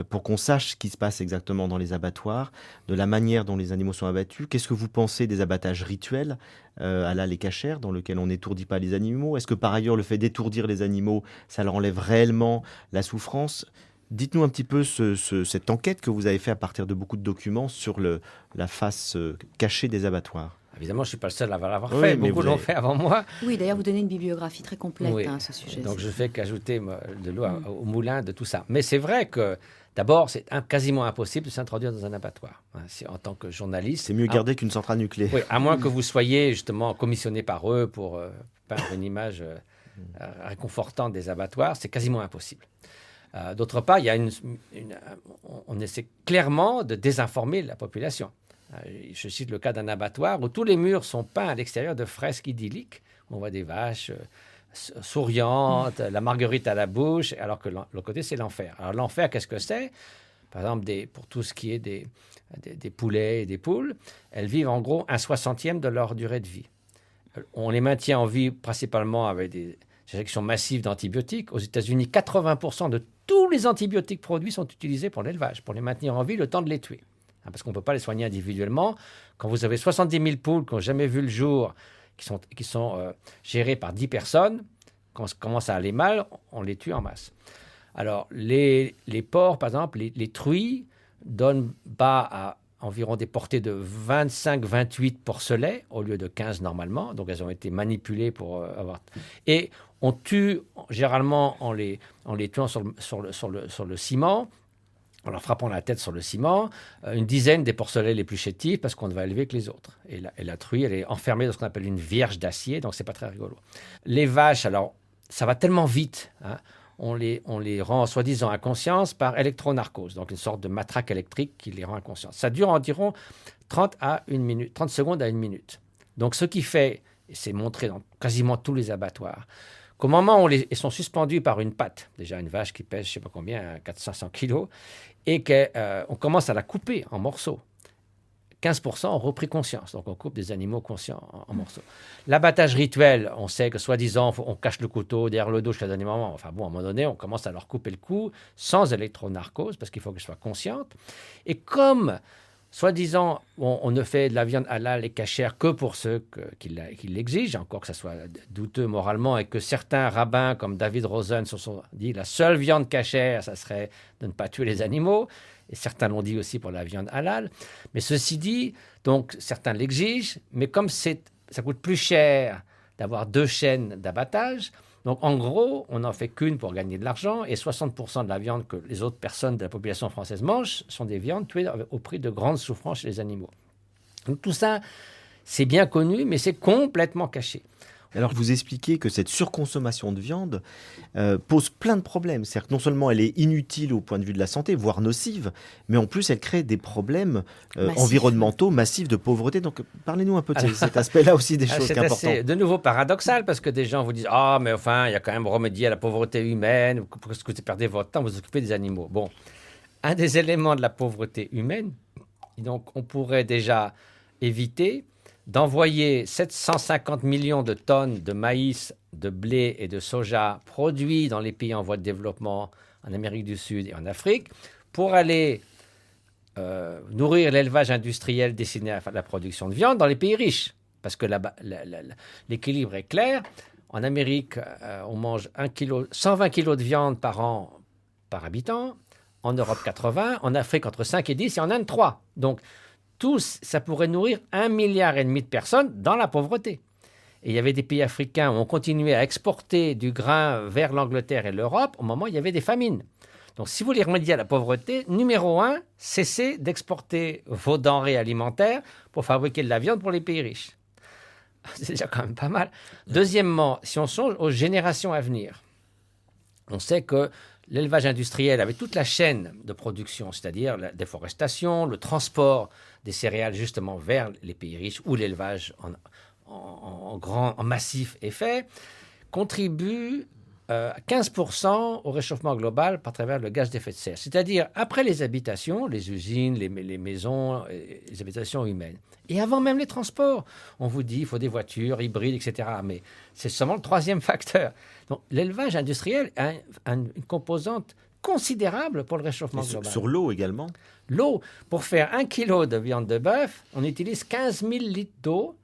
pour qu'on sache ce qui se passe exactement dans les abattoirs, de la manière dont les animaux sont abattus. Qu'est-ce que vous pensez des abattages rituels à la les cachères, dans lesquels on n'étourdit pas les animaux? Est-ce que par ailleurs, le fait d'étourdir les animaux, ça leur enlève réellement la souffrance? Dites-nous un petit peu cette enquête que vous avez faite à partir de beaucoup de documents sur la face cachée des abattoirs. Évidemment, je ne suis pas le seul à l'avoir Oui, fait. mais Beaucoup vous l'ont avez- fait avant moi. Oui, d'ailleurs, vous donnez une bibliographie très complète Oui. à ce sujet. Donc, je fais qu'ajouter de l'eau au moulin de tout ça. Mais c'est vrai que, d'abord, c'est quasiment impossible de s'introduire dans un abattoir. En tant que journaliste. C'est mieux gardé qu'une centrale nucléaire. Oui, à moins que vous soyez justement commissionné par eux pour peindre une image réconfortante des abattoirs, c'est quasiment impossible. D'autre part, il y a on essaie clairement de désinformer la population. Je cite le cas d'un abattoir où tous les murs sont peints à l'extérieur de fresques idylliques. On voit des vaches souriantes, la marguerite à la bouche, alors que l'autre côté, c'est l'enfer. Alors l'enfer, qu'est-ce que c'est? Par exemple, pour tout ce qui est des poulets et des poules, elles vivent en gros 1/60 de leur durée de vie. On les maintient en vie principalement avec des injections massives d'antibiotiques. Aux États-Unis, 80% de tous les antibiotiques produits sont utilisés pour l'élevage, pour les maintenir en vie le temps de les tuer. Parce qu'on ne peut pas les soigner individuellement. Quand vous avez 70 000 poules qui n'ont jamais vu le jour, qui sont gérées par 10 personnes, quand ça commence à aller mal, on les tue en masse. Alors, les porcs, par exemple, les truies donnent bas à environ des portées de 25-28 porcelets au lieu de 15 normalement. Donc, elles ont été manipulées pour avoir... Et on tue généralement en les tuant sur le ciment, en leur frappant la tête sur le ciment, une dizaine des porcelets les plus chétifs parce qu'on ne va élever que les autres. Et la truie, elle est enfermée dans ce qu'on appelle une vierge d'acier, donc c'est pas très rigolo. Les vaches, alors, ça va tellement vite, hein, on les rend soi-disant inconscientes par électronarcose, donc une sorte de matraque électrique qui les rend inconscientes. Ça dure environ 30 secondes à 1 minute. Donc ce qui fait, et c'est montré dans quasiment tous les abattoirs, qu'au moment où ils sont suspendus par une patte, déjà une vache qui pèse je ne sais pas combien, 400-500 kilos, et qu'on commence à la couper en morceaux, 15% ont repris conscience. Donc, on coupe des animaux conscients en morceaux. L'abattage rituel, on sait que soi-disant, on cache le couteau derrière le dos jusqu'à un dernier moment. Enfin bon, à un moment donné, on commence à leur couper le cou sans électronarcose parce qu'il faut qu'elles soient conscientes. Et comme, soi-disant, on ne fait de la viande halal et cachère que pour ceux qui l'exigent, encore que ça soit douteux moralement, et que certains rabbins comme David Rosen se sont dit la seule viande cachère, ça serait de ne pas tuer les animaux. Et certains l'ont dit aussi pour la viande halal. Mais ceci dit, donc certains l'exigent, mais comme ça coûte plus cher d'avoir 2 chaînes d'abattage, donc en gros, on n'en fait qu'une pour gagner de l'argent, et 60% de la viande que les autres personnes de la population française mangent sont des viandes tuées au prix de grandes souffrances chez les animaux. Donc tout ça, c'est bien connu, mais c'est complètement caché. Alors, vous expliquez que cette surconsommation de viande pose plein de problèmes. C'est-à-dire que non seulement elle est inutile au point de vue de la santé, voire nocive, mais en plus, elle crée des problèmes environnementaux massifs de pauvreté. Donc, parlez-nous un peu de cet aspect-là aussi des choses importantes. C'est de nouveau paradoxal, parce que des gens vous disent « Ah, mais enfin, il y a quand même remédié à la pauvreté humaine. Pourquoi est-ce que vous perdez votre temps, vous occupez des animaux ?» Bon, un des éléments de la pauvreté humaine, donc on pourrait déjà éviter d'envoyer 750 millions de tonnes de maïs, de blé et de soja produits dans les pays en voie de développement, en Amérique du Sud et en Afrique, pour aller nourrir l'élevage industriel destiné à la production de viande dans les pays riches. Parce que l'équilibre est clair. En Amérique, on mange 120 kilos de viande par an par habitant. En Europe, 80. En Afrique, entre 5 et 10. Et en Inde, 3. Donc, ça pourrait nourrir 1,5 milliard de personnes dans la pauvreté. Et il y avait des pays africains où on continuait à exporter du grain vers l'Angleterre et l'Europe au moment où il y avait des famines. Donc, si vous voulez remédier à la pauvreté, numéro 1, cessez d'exporter vos denrées alimentaires pour fabriquer de la viande pour les pays riches. C'est déjà quand même pas mal. Deuxièmement, si on songe aux générations à venir, on sait que l'élevage industriel avait toute la chaîne de production, c'est-à-dire la déforestation, le transport des céréales justement vers les pays riches où l'élevage en massif est fait, contribue 15% au réchauffement global par travers le gaz d'effet de serre. C'est-à-dire après les habitations, les usines, les maisons, les habitations humaines. Et avant même les transports. On vous dit qu'il faut des voitures hybrides, etc. Mais c'est seulement le troisième facteur. Donc l'élevage industriel a une composante considérable pour le réchauffement global. Sur l'eau également. L'eau, pour faire 1 kilo de viande de bœuf, on utilise 15 000 litres d'eau.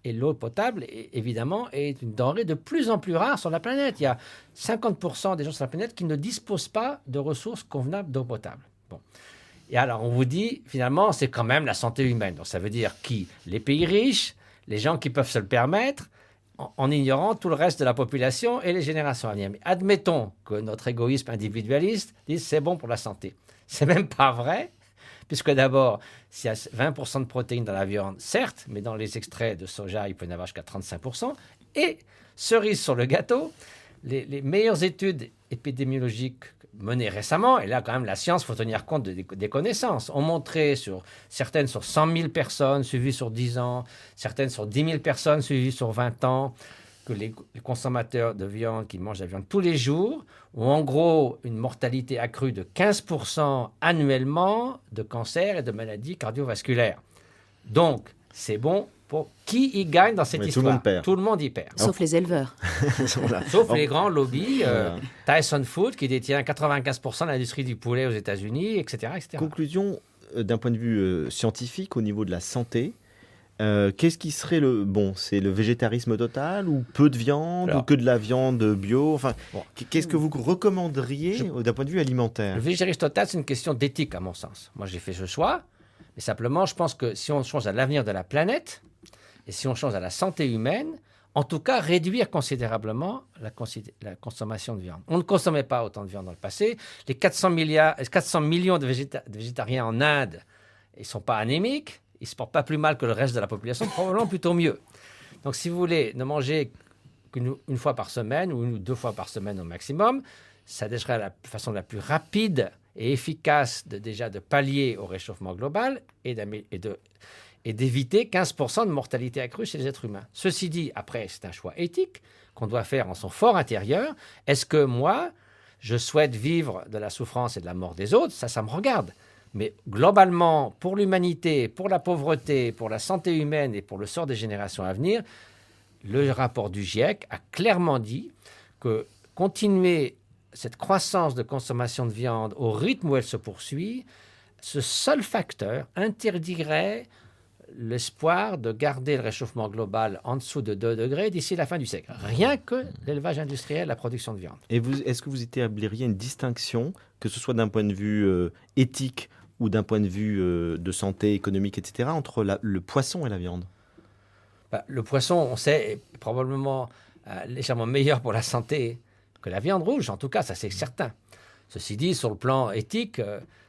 Et l'eau potable, évidemment, est une denrée de plus en plus rare sur la planète. Il y a 50% des gens sur la planète qui ne disposent pas de ressources convenables d'eau potable. Bon. Et alors, on vous dit, finalement, c'est quand même la santé humaine. Donc, ça veut dire qui? Les pays riches, les gens qui peuvent se le permettre, en ignorant tout le reste de la population et les générations à venir. Mais admettons que notre égoïsme individualiste dise c'est bon pour la santé. C'est même pas vrai. Puisque d'abord, s'il y a 20% de protéines dans la viande, certes, mais dans les extraits de soja, il peut y en avoir jusqu'à 35%. Et, cerise sur le gâteau, les meilleures études épidémiologiques menées récemment, et là quand même la science, il faut tenir compte des connaissances, ont montré certaines sur 100 000 personnes suivies sur 10 ans, certaines sur 10 000 personnes suivies sur 20 ans, que les consommateurs de viande qui mangent de la viande tous les jours ont en gros une mortalité accrue de 15% annuellement de cancer et de maladies cardiovasculaires. Donc, c'est bon pour qui y gagne dans cette histoire? Tout le monde perd. Tout le monde y perd. Sauf les éleveurs. Voilà. Sauf les grands lobbies, Tyson Foods qui détient 95% de l'industrie du poulet aux États-Unis, etc., etc. Conclusion, d'un point de vue scientifique, au niveau de la santé, qu'est-ce qui serait le bon? C'est le végétarisme total ou peu de viande ou que de la viande bio? Enfin, qu'est-ce que vous recommanderiez d'un point de vue alimentaire? Le végétarisme total, c'est une question d'éthique à mon sens. Moi, j'ai fait ce choix, mais simplement, je pense que si on change à l'avenir de la planète et si on change à la santé humaine, en tout cas, réduire considérablement la consommation de viande. On ne consommait pas autant de viande dans le passé. Les 400 millions de végétariens en Inde, ils ne sont pas anémiques. Ils ne se portent pas plus mal que le reste de la population, probablement plutôt mieux. Donc, si vous voulez ne manger qu'une fois par semaine ou 1 ou 2 fois par semaine au maximum, ça serait la façon la plus rapide et efficace de pallier au réchauffement global et d'éviter 15% de mortalité accrue chez les êtres humains. Ceci dit, après, c'est un choix éthique qu'on doit faire en son fort intérieur. Est-ce que moi, je souhaite vivre de la souffrance et de la mort des autres? Ça me regarde. Mais globalement, pour l'humanité, pour la pauvreté, pour la santé humaine et pour le sort des générations à venir, le rapport du GIEC a clairement dit que continuer cette croissance de consommation de viande au rythme où elle se poursuit, ce seul facteur interdirait l'espoir de garder le réchauffement global en dessous de 2 degrés d'ici la fin du siècle. Rien que l'élevage industriel, la production de viande. Et est-ce que vous établiriez une distinction, que ce soit d'un point de vue éthique ou d'un point de vue de santé économique, etc., entre le poisson et la viande? Le poisson, on sait, est probablement légèrement meilleur pour la santé que la viande rouge. En tout cas, ça c'est certain. Ceci dit, sur le plan éthique,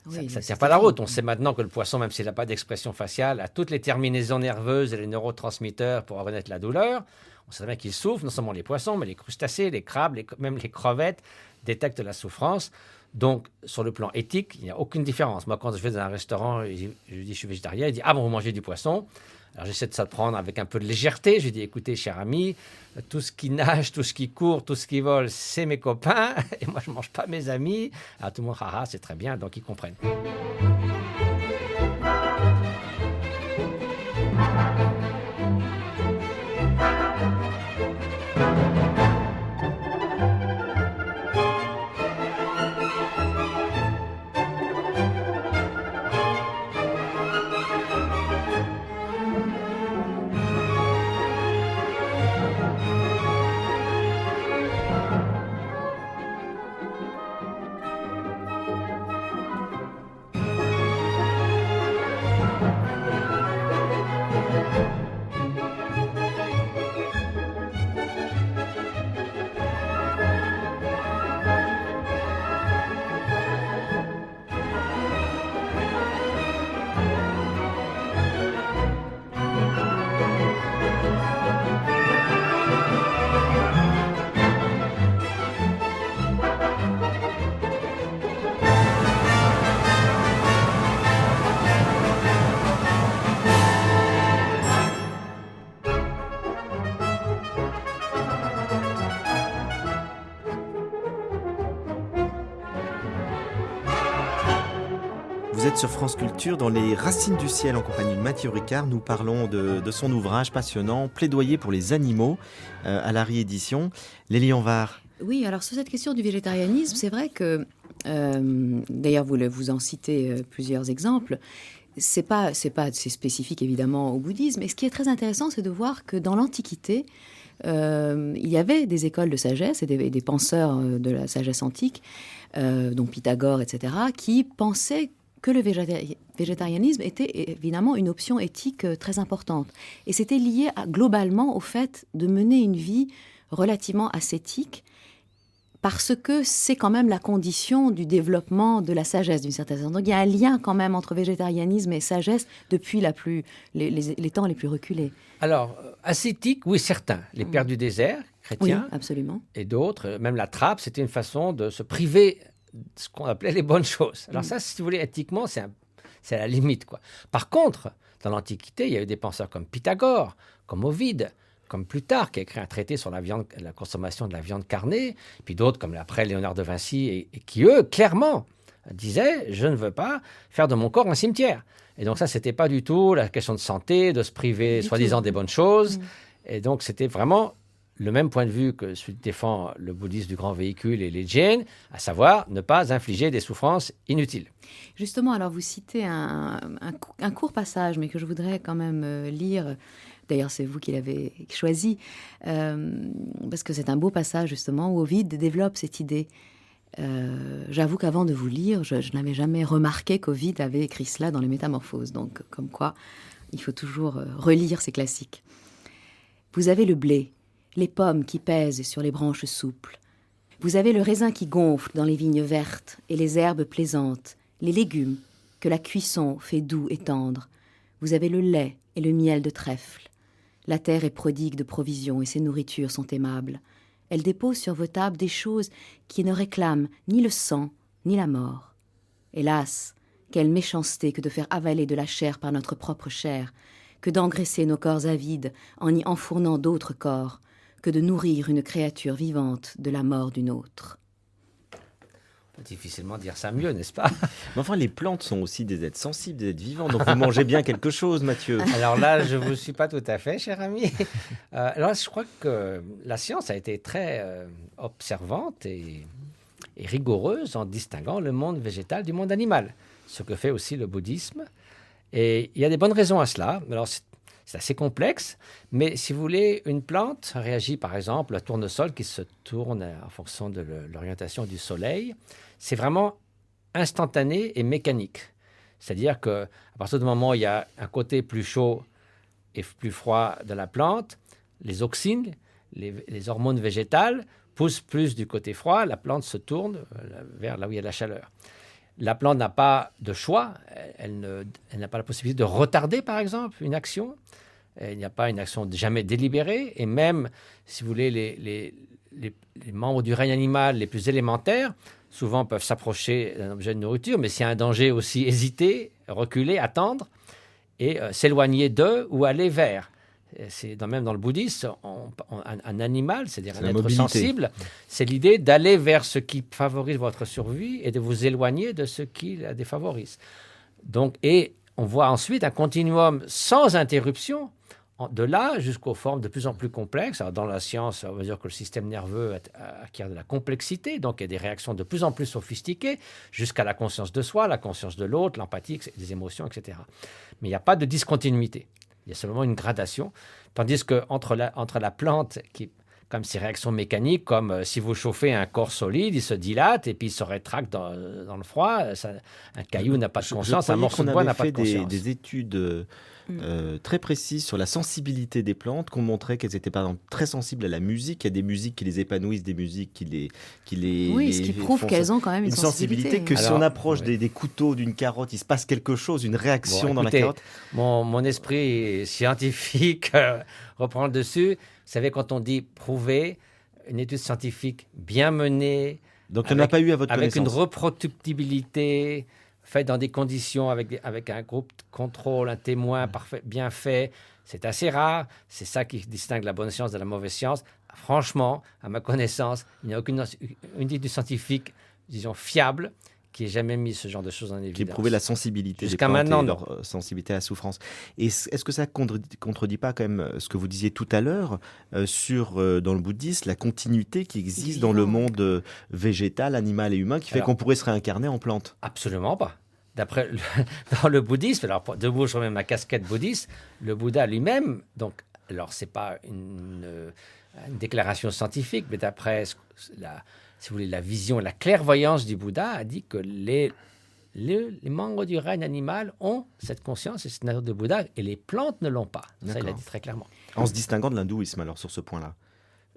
ça ne tient pas la route. On sait maintenant que le poisson, même s'il n'a pas d'expression faciale, a toutes les terminaisons nerveuses et les neurotransmetteurs pour reconnaître la douleur. On sait bien qu'il souffre, non seulement les poissons, mais les crustacés, les crabes, même les crevettes détectent la souffrance. Donc, sur le plan éthique, il n'y a aucune différence. Moi, quand je vais dans un restaurant, je dis je suis végétarien, il dit ah bon, vous mangez du poisson? Alors, j'essaie de ça de prendre avec un peu de légèreté. Je dis écoutez, cher ami, tout ce qui nage, tout ce qui court, tout ce qui vole, c'est mes copains. Et moi, je ne mange pas mes amis. Alors, tout le monde, ah, c'est très bien, donc ils comprennent. Vous êtes sur France Culture dans Les Racines du ciel en compagnie de Mathieu Ricard. Nous parlons de son ouvrage passionnant, Plaidoyer pour les animaux, à la réédition. Lélie Anvar. Oui, alors sur cette question du végétarianisme, c'est vrai que, d'ailleurs vous en citez plusieurs exemples, c'est spécifique évidemment au bouddhisme, et ce qui est très intéressant, c'est de voir que dans l'Antiquité, il y avait des écoles de sagesse et des penseurs de la sagesse antique, dont Pythagore, etc., qui pensaient que le végétarianisme était évidemment une option éthique très importante. Et c'était lié globalement au fait de mener une vie relativement ascétique, parce que c'est quand même la condition du développement de la sagesse, d'une certaine façon. Donc il y a un lien quand même entre végétarianisme et sagesse depuis les temps les plus reculés. Alors, ascétique, oui, certains. Les pères du désert, chrétiens, oui, absolument. Et d'autres, même la trappe, c'était une façon de se priver de ce qu'on appelait les bonnes choses. Alors ça, si vous voulez, éthiquement, c'est à la limite, quoi. Par contre, dans l'Antiquité, il y a eu des penseurs comme Pythagore, comme Ovide, comme Plutarque, qui a écrit un traité sur la consommation de la viande carnée, puis d'autres comme après Léonard de Vinci, et qui, eux, clairement, disaient « je ne veux pas faire de mon corps un cimetière ». Et donc ça, c'était pas du tout la question de santé, de se priver, soi-disant, des bonnes choses. Et donc, c'était vraiment le même point de vue que celui qui défend le bouddhisme du grand véhicule et les Jains, à savoir ne pas infliger des souffrances inutiles. Justement, alors vous citez un court passage, mais que je voudrais quand même lire. D'ailleurs, c'est vous qui l'avez choisi, parce que c'est un beau passage, justement, où Ovide développe cette idée. J'avoue qu'avant de vous lire, je n'avais jamais remarqué qu'Ovide avait écrit cela dans les Métamorphoses. Donc, comme quoi, il faut toujours relire ces classiques. Vous avez le blé, les pommes qui pèsent sur les branches souples. Vous avez le raisin qui gonfle dans les vignes vertes et les herbes plaisantes, les légumes que la cuisson fait doux et tendre. Vous avez le lait et le miel de trèfle. La terre est prodigue de provisions et ses nourritures sont aimables. Elle dépose sur vos tables des choses qui ne réclament ni le sang ni la mort. Hélas, quelle méchanceté que de faire avaler de la chair par notre propre chair, que d'engraisser nos corps avides en y enfournant d'autres corps, que de nourrir une créature vivante de la mort d'une autre. On peut difficilement dire ça mieux, n'est-ce pas? Mais enfin, les plantes sont aussi des êtres sensibles, des êtres vivants, donc vous mangez bien quelque chose, Mathieu. Alors là, je ne vous suis pas tout à fait, cher ami. Alors, je crois que la science a été très observante et rigoureuse en distinguant le monde végétal du monde animal, ce que fait aussi le bouddhisme. Et il y a des bonnes raisons à cela. Alors, c'est assez complexe, mais si vous voulez, une plante réagit, par exemple, le tournesol qui se tourne en fonction de l'orientation du soleil. C'est vraiment instantané et mécanique. C'est-à-dire qu'à partir du moment où il y a un côté plus chaud et plus froid de la plante, les auxines, les hormones végétales, poussent plus du côté froid, la plante se tourne vers là où il y a de la chaleur. La plante n'a pas de choix, elle n'a pas la possibilité de retarder, par exemple, une action. Il n'y a pas une action jamais délibérée. Et même, si vous voulez, les membres du règne animal les plus élémentaires, souvent peuvent s'approcher d'un objet de nourriture, mais s'il y a un danger aussi, hésiter, reculer, attendre, et s'éloigner d'eux ou aller vers. Même dans le bouddhisme, un animal, c'est-à-dire un être sensible, c'est l'idée d'aller vers ce qui favorise votre survie et de vous éloigner de ce qui la défavorise. Donc, et on voit ensuite un continuum sans interruption, de là jusqu'aux formes de plus en plus complexes. Alors, dans la science, on va dire que le système nerveux acquiert de la complexité, donc il y a des réactions de plus en plus sophistiquées, jusqu'à la conscience de soi, la conscience de l'autre, l'empathie, les émotions, etc. Mais il n'y a pas de discontinuité. Il y a seulement une gradation, tandis qu'entre la plante, qui comme ces réactions mécaniques, comme si vous chauffez un corps solide, il se dilate et puis il se rétracte dans le froid. Un caillou n'a pas de conscience, un morceau de bois n'a pas de conscience. Des études très précises sur la sensibilité des plantes, qu'on montrait qu'elles étaient par exemple très sensibles à la musique. Il y a des musiques qui les épanouissent, des musiques qui les oui, ce qui prouve qu'elles ont quand même une sensibilité. Que si on approche des couteaux d'une carotte, il se passe quelque chose, une réaction dans la carotte. Mon esprit scientifique reprend le dessus. Vous savez, quand on dit prouver, une étude scientifique bien menée, donc il n'y en a pas eu à votre connaissance. Avec une reproductibilité faite dans des conditions, avec un groupe de contrôle, un témoin parfait, bien fait, c'est assez rare. C'est ça qui distingue la bonne science de la mauvaise science. Franchement, à ma connaissance, il n'y a aucune étude scientifique, disons, fiable, qui ait jamais mis ce genre de choses en Qui évidence. éprouvait la sensibilité des Jusqu'à plantes maintenant, et non. leur sensibilité à la souffrance. Et est-ce que ça contredit pas quand même ce que vous disiez tout à l'heure dans le bouddhisme, la continuité qui existe dans le vivant. monde végétal, animal et humain, qui fait Alors, qu'on pourrait se réincarner en plante? Absolument pas. Dans le bouddhisme, alors debout, je remets ma casquette bouddhiste, le Bouddha lui-même, donc, alors c'est pas une déclaration scientifique, mais d'après si vous voulez, la vision, la clairvoyance du Bouddha a dit que les membres du règne animal ont cette conscience et cette nature de Bouddha, et les plantes ne l'ont pas. Ça, il a D'accord. dit très clairement. En se distinguant de l'hindouisme, alors, sur ce point-là.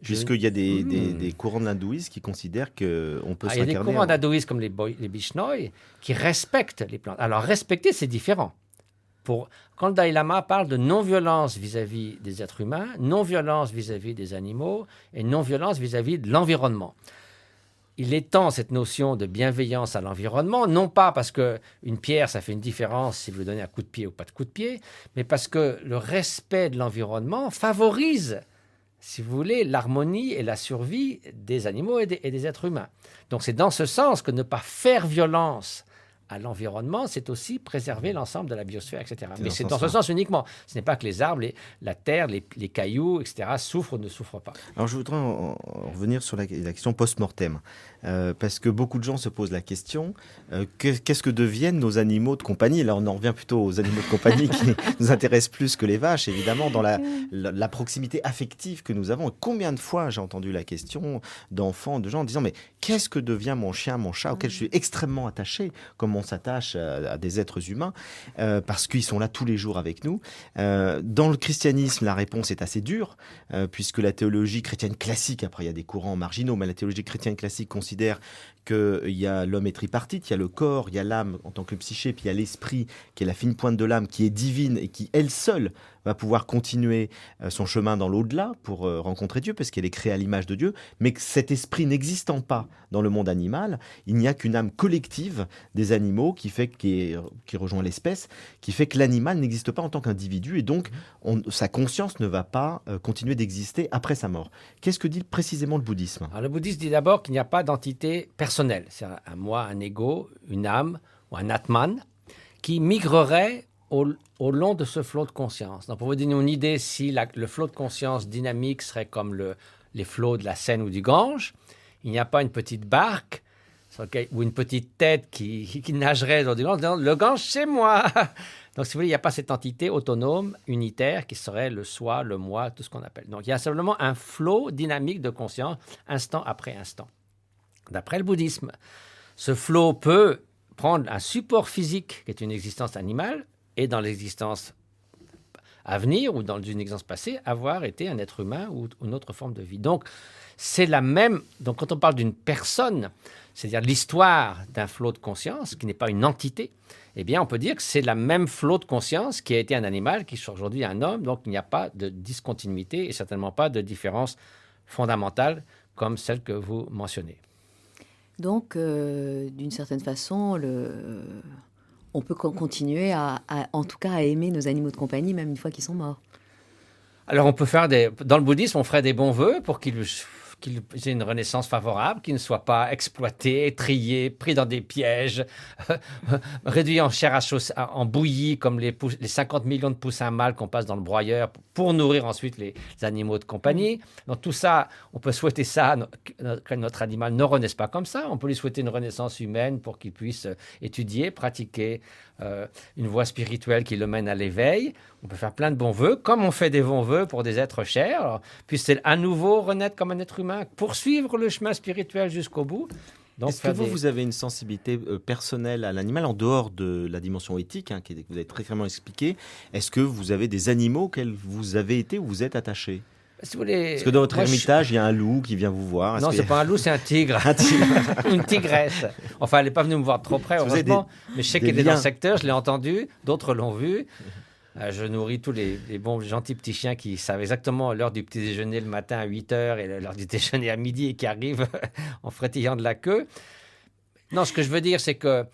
Puisqu'il y a des courants de l'hindouisme qui considèrent qu'on peut Il y a des s'incarner courants d'hindouisme comme les Bishnoi qui respectent les plantes. Alors, respecter, c'est différent. Quand le Dalai Lama parle de non-violence vis-à-vis des êtres humains, non-violence vis-à-vis des animaux et non-violence vis-à-vis de l'environnement, il étend cette notion de bienveillance à l'environnement, non pas parce qu'une pierre, ça fait une différence si vous lui donnez un coup de pied ou pas de coup de pied, mais parce que le respect de l'environnement favorise, si vous voulez, l'harmonie et la survie des animaux et des êtres humains. Donc c'est dans ce sens que ne pas faire violence à l'environnement, c'est aussi préserver l'ensemble de la biosphère, etc. Mais c'est dans ce sens uniquement. Ce n'est pas que les arbres, la terre, les cailloux, etc. souffrent ou ne souffrent pas. Alors je voudrais en revenir sur la question post-mortem, parce que beaucoup de gens se posent la question, qu'est-ce que deviennent nos animaux de compagnie? Là on en revient plutôt aux animaux de compagnie qui nous intéressent plus que les vaches, évidemment, dans la proximité affective que nous avons. Et combien de fois j'ai entendu la question d'enfants, de gens en disant, mais qu'est-ce que devient mon chien, mon chat, auquel je suis extrêmement attaché, comme on s'attache à des êtres humains, parce qu'ils sont là tous les jours avec nous. Dans le christianisme, la réponse est assez dure, puisque la théologie chrétienne classique, après il y a des courants marginaux, mais la théologie chrétienne classique considère qu'il y a l'homme est tripartite, il y a le corps, il y a l'âme en tant que psyché, puis il y a l'esprit qui est la fine pointe de l'âme, qui est divine et qui, elle seule, va pouvoir continuer son chemin dans l'au-delà pour rencontrer Dieu, parce qu'elle est créée à l'image de Dieu, mais que cet esprit n'existant pas dans le monde animal, il n'y a qu'une âme collective des animaux qui rejoint l'espèce, qui fait que l'animal n'existe pas en tant qu'individu, et donc sa conscience ne va pas continuer d'exister après sa mort. Qu'est-ce que dit précisément le bouddhisme? Alors, le bouddhisme dit d'abord qu'il n'y a pas d'entité personnelle, c'est un moi, un ego, une âme ou un atman qui migrerait au long de ce flot de conscience. Donc, pour vous donner une idée, si le flot de conscience dynamique serait comme les flots de la Seine ou du Gange, il n'y a pas une petite barque ou une petite tête qui nagerait dans du Gange, disant, le Gange, c'est moi. Donc, si vous voulez, il n'y a pas cette entité autonome, unitaire, qui serait le soi, le moi, tout ce qu'on appelle. Donc, il y a simplement un flot dynamique de conscience, instant après instant. D'après le bouddhisme, ce flot peut prendre un support physique, qui est une existence animale, et dans l'existence à venir ou dans une existence passée, avoir été un être humain ou une autre forme de vie. Donc, c'est la même. Donc, quand on parle d'une personne, c'est-à-dire l'histoire d'un flot de conscience qui n'est pas une entité, eh bien, on peut dire que c'est la même flot de conscience qui a été un animal, qui est aujourd'hui un homme. Donc, il n'y a pas de discontinuité et certainement pas de différence fondamentale comme celle que vous mentionnez. Donc, d'une certaine façon, on peut continuer en tout cas, à aimer nos animaux de compagnie, même une fois qu'ils sont morts. Alors, on peut faire dans le bouddhisme, on ferait des bons vœux pour qu'ils aient une renaissance favorable, qu'ils ne soient pas exploités, triés, pris dans des pièges, réduits en chair en bouillie, comme les 50 millions de poussins mâles qu'on passe dans le broyeur pour nourrir ensuite les animaux de compagnie. Donc tout ça, on peut souhaiter ça, que notre animal ne renaisse pas comme ça. On peut lui souhaiter une renaissance humaine pour qu'il puisse étudier, pratiquer une voie spirituelle qui le mène à l'éveil. On peut faire plein de bons vœux, comme on fait des bons vœux pour des êtres chers. Alors, puisse-t-il à nouveau renaître comme un être humain, poursuivre le chemin spirituel jusqu'au bout. Donc, est-ce que vous avez une sensibilité personnelle à l'animal en dehors de la dimension éthique, que vous avez très clairement expliqué? Est-ce que vous avez des animaux auxquels vous avez été ou vous êtes attaché? Si vous voulez, est-ce que dans votre ermitage, il y a un loup qui vient vous voir? Non, c'est pas un loup, c'est un tigre. Une tigresse. Enfin, elle n'est pas venue me voir trop près, heureusement. Mais je sais qu'elle est dans le secteur, je l'ai entendue, d'autres l'ont vue. Je nourris tous les bons, gentils petits chiens qui savent exactement l'heure du petit déjeuner le matin à 8h et l'heure du déjeuner à midi et qui arrivent en frétillant de la queue. Non, ce que je veux dire, c'est que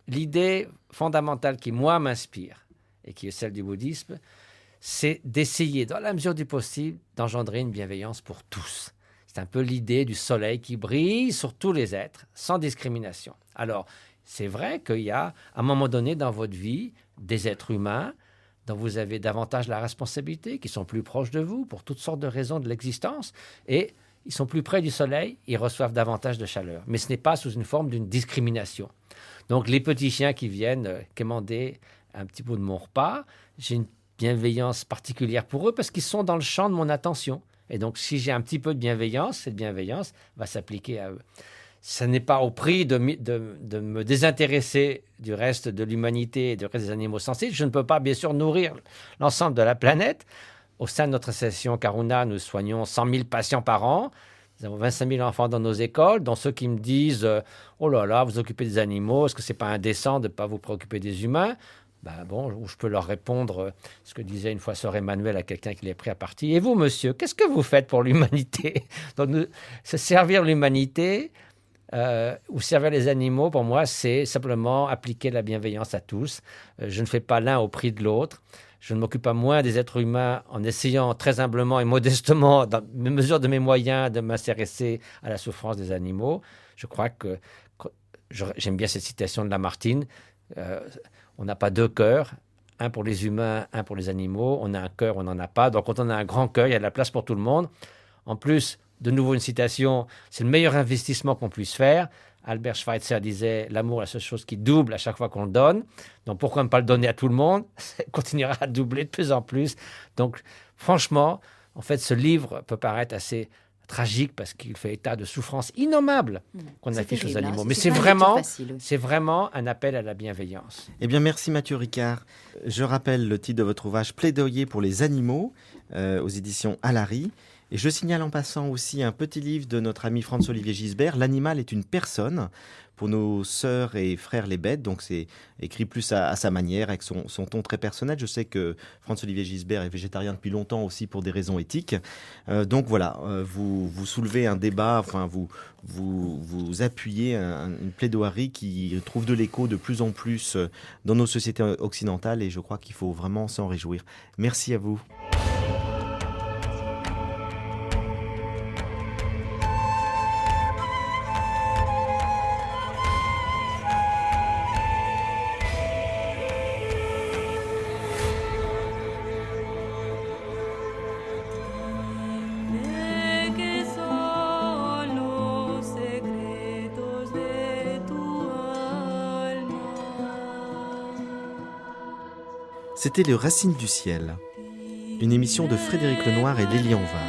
l'idée fondamentale qui, moi, m'inspire et qui est celle du bouddhisme, c'est d'essayer, dans la mesure du possible, d'engendrer une bienveillance pour tous. C'est un peu l'idée du soleil qui brille sur tous les êtres, sans discrimination. Alors, c'est vrai qu'il y a, à un moment donné dans votre vie, des êtres humains dont vous avez davantage la responsabilité, qui sont plus proches de vous pour toutes sortes de raisons de l'existence, et ils sont plus près du soleil, ils reçoivent davantage de chaleur. Mais ce n'est pas sous une forme d'une discrimination. Donc, les petits chiens qui viennent quémander un petit bout de mon repas, j'ai une bienveillance particulière pour eux parce qu'ils sont dans le champ de mon attention. Et donc, si j'ai un petit peu de bienveillance, cette bienveillance va s'appliquer à eux. Ce n'est pas au prix de me désintéresser du reste de l'humanité et du reste des animaux sensibles. Je ne peux pas, bien sûr, nourrir l'ensemble de la planète. Au sein de notre association Karuna, nous soignons 100 000 patients par an. Nous avons 25 000 enfants dans nos écoles, dont ceux qui me disent « Oh là là, vous occupez des animaux, est-ce que ce n'est pas indécent de ne pas vous préoccuper des humains ?» Je peux leur répondre ce que disait une fois Sœur Emmanuel à quelqu'un qui l'est pris à partie. « Et vous, monsieur, qu'est-ce que vous faites pour l'humanité ?» Donc, se servir l'humanité ou servir les animaux, pour moi, c'est simplement appliquer la bienveillance à tous. Je ne fais pas l'un au prix de l'autre. Je ne m'occupe pas moins des êtres humains en essayant très humblement et modestement, dans mes mesures de mes moyens, de m'intéresser à la souffrance des animaux. Je crois que j'aime bien cette citation de Lamartine. On n'a pas deux cœurs, un pour les humains, un pour les animaux. On a un cœur, on n'en a pas. Donc quand on a un grand cœur, il y a de la place pour tout le monde. En plus, de nouveau une citation, c'est le meilleur investissement qu'on puisse faire. Albert Schweitzer disait « L'amour est la seule chose qui double à chaque fois qu'on le donne. Donc pourquoi ne pas le donner à tout le monde ? Ça continuera à doubler de plus en plus. » Donc franchement, en fait, ce livre peut paraître assez tragique parce qu'il fait état de souffrances innommables qu'on affiche aux animaux. Mais c'est vraiment un appel à la bienveillance. Eh bien, merci Mathieu Ricard. Je rappelle le titre de votre ouvrage « Plaidoyer pour les animaux » aux éditions Alary. Et je signale en passant aussi un petit livre de notre ami Franz-Olivier Gisbert, « L'animal est une personne » pour nos sœurs et frères les bêtes. Donc c'est écrit plus à sa manière, avec son ton très personnel. Je sais que Franz-Olivier Gisbert est végétarien depuis longtemps aussi pour des raisons éthiques. Donc voilà, vous soulevez un débat, enfin vous appuyez une plaidoirie qui trouve de l'écho de plus en plus dans nos sociétés occidentales et je crois qu'il faut vraiment s'en réjouir. Merci à vous. C'était Les Racines du ciel, une émission de Frédéric Lenoir et Lélie Anvar.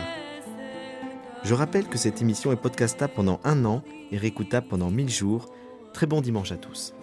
Je rappelle que cette émission est podcastable pendant 1 an et réécoutable pendant 1000 jours. Très bon dimanche à tous.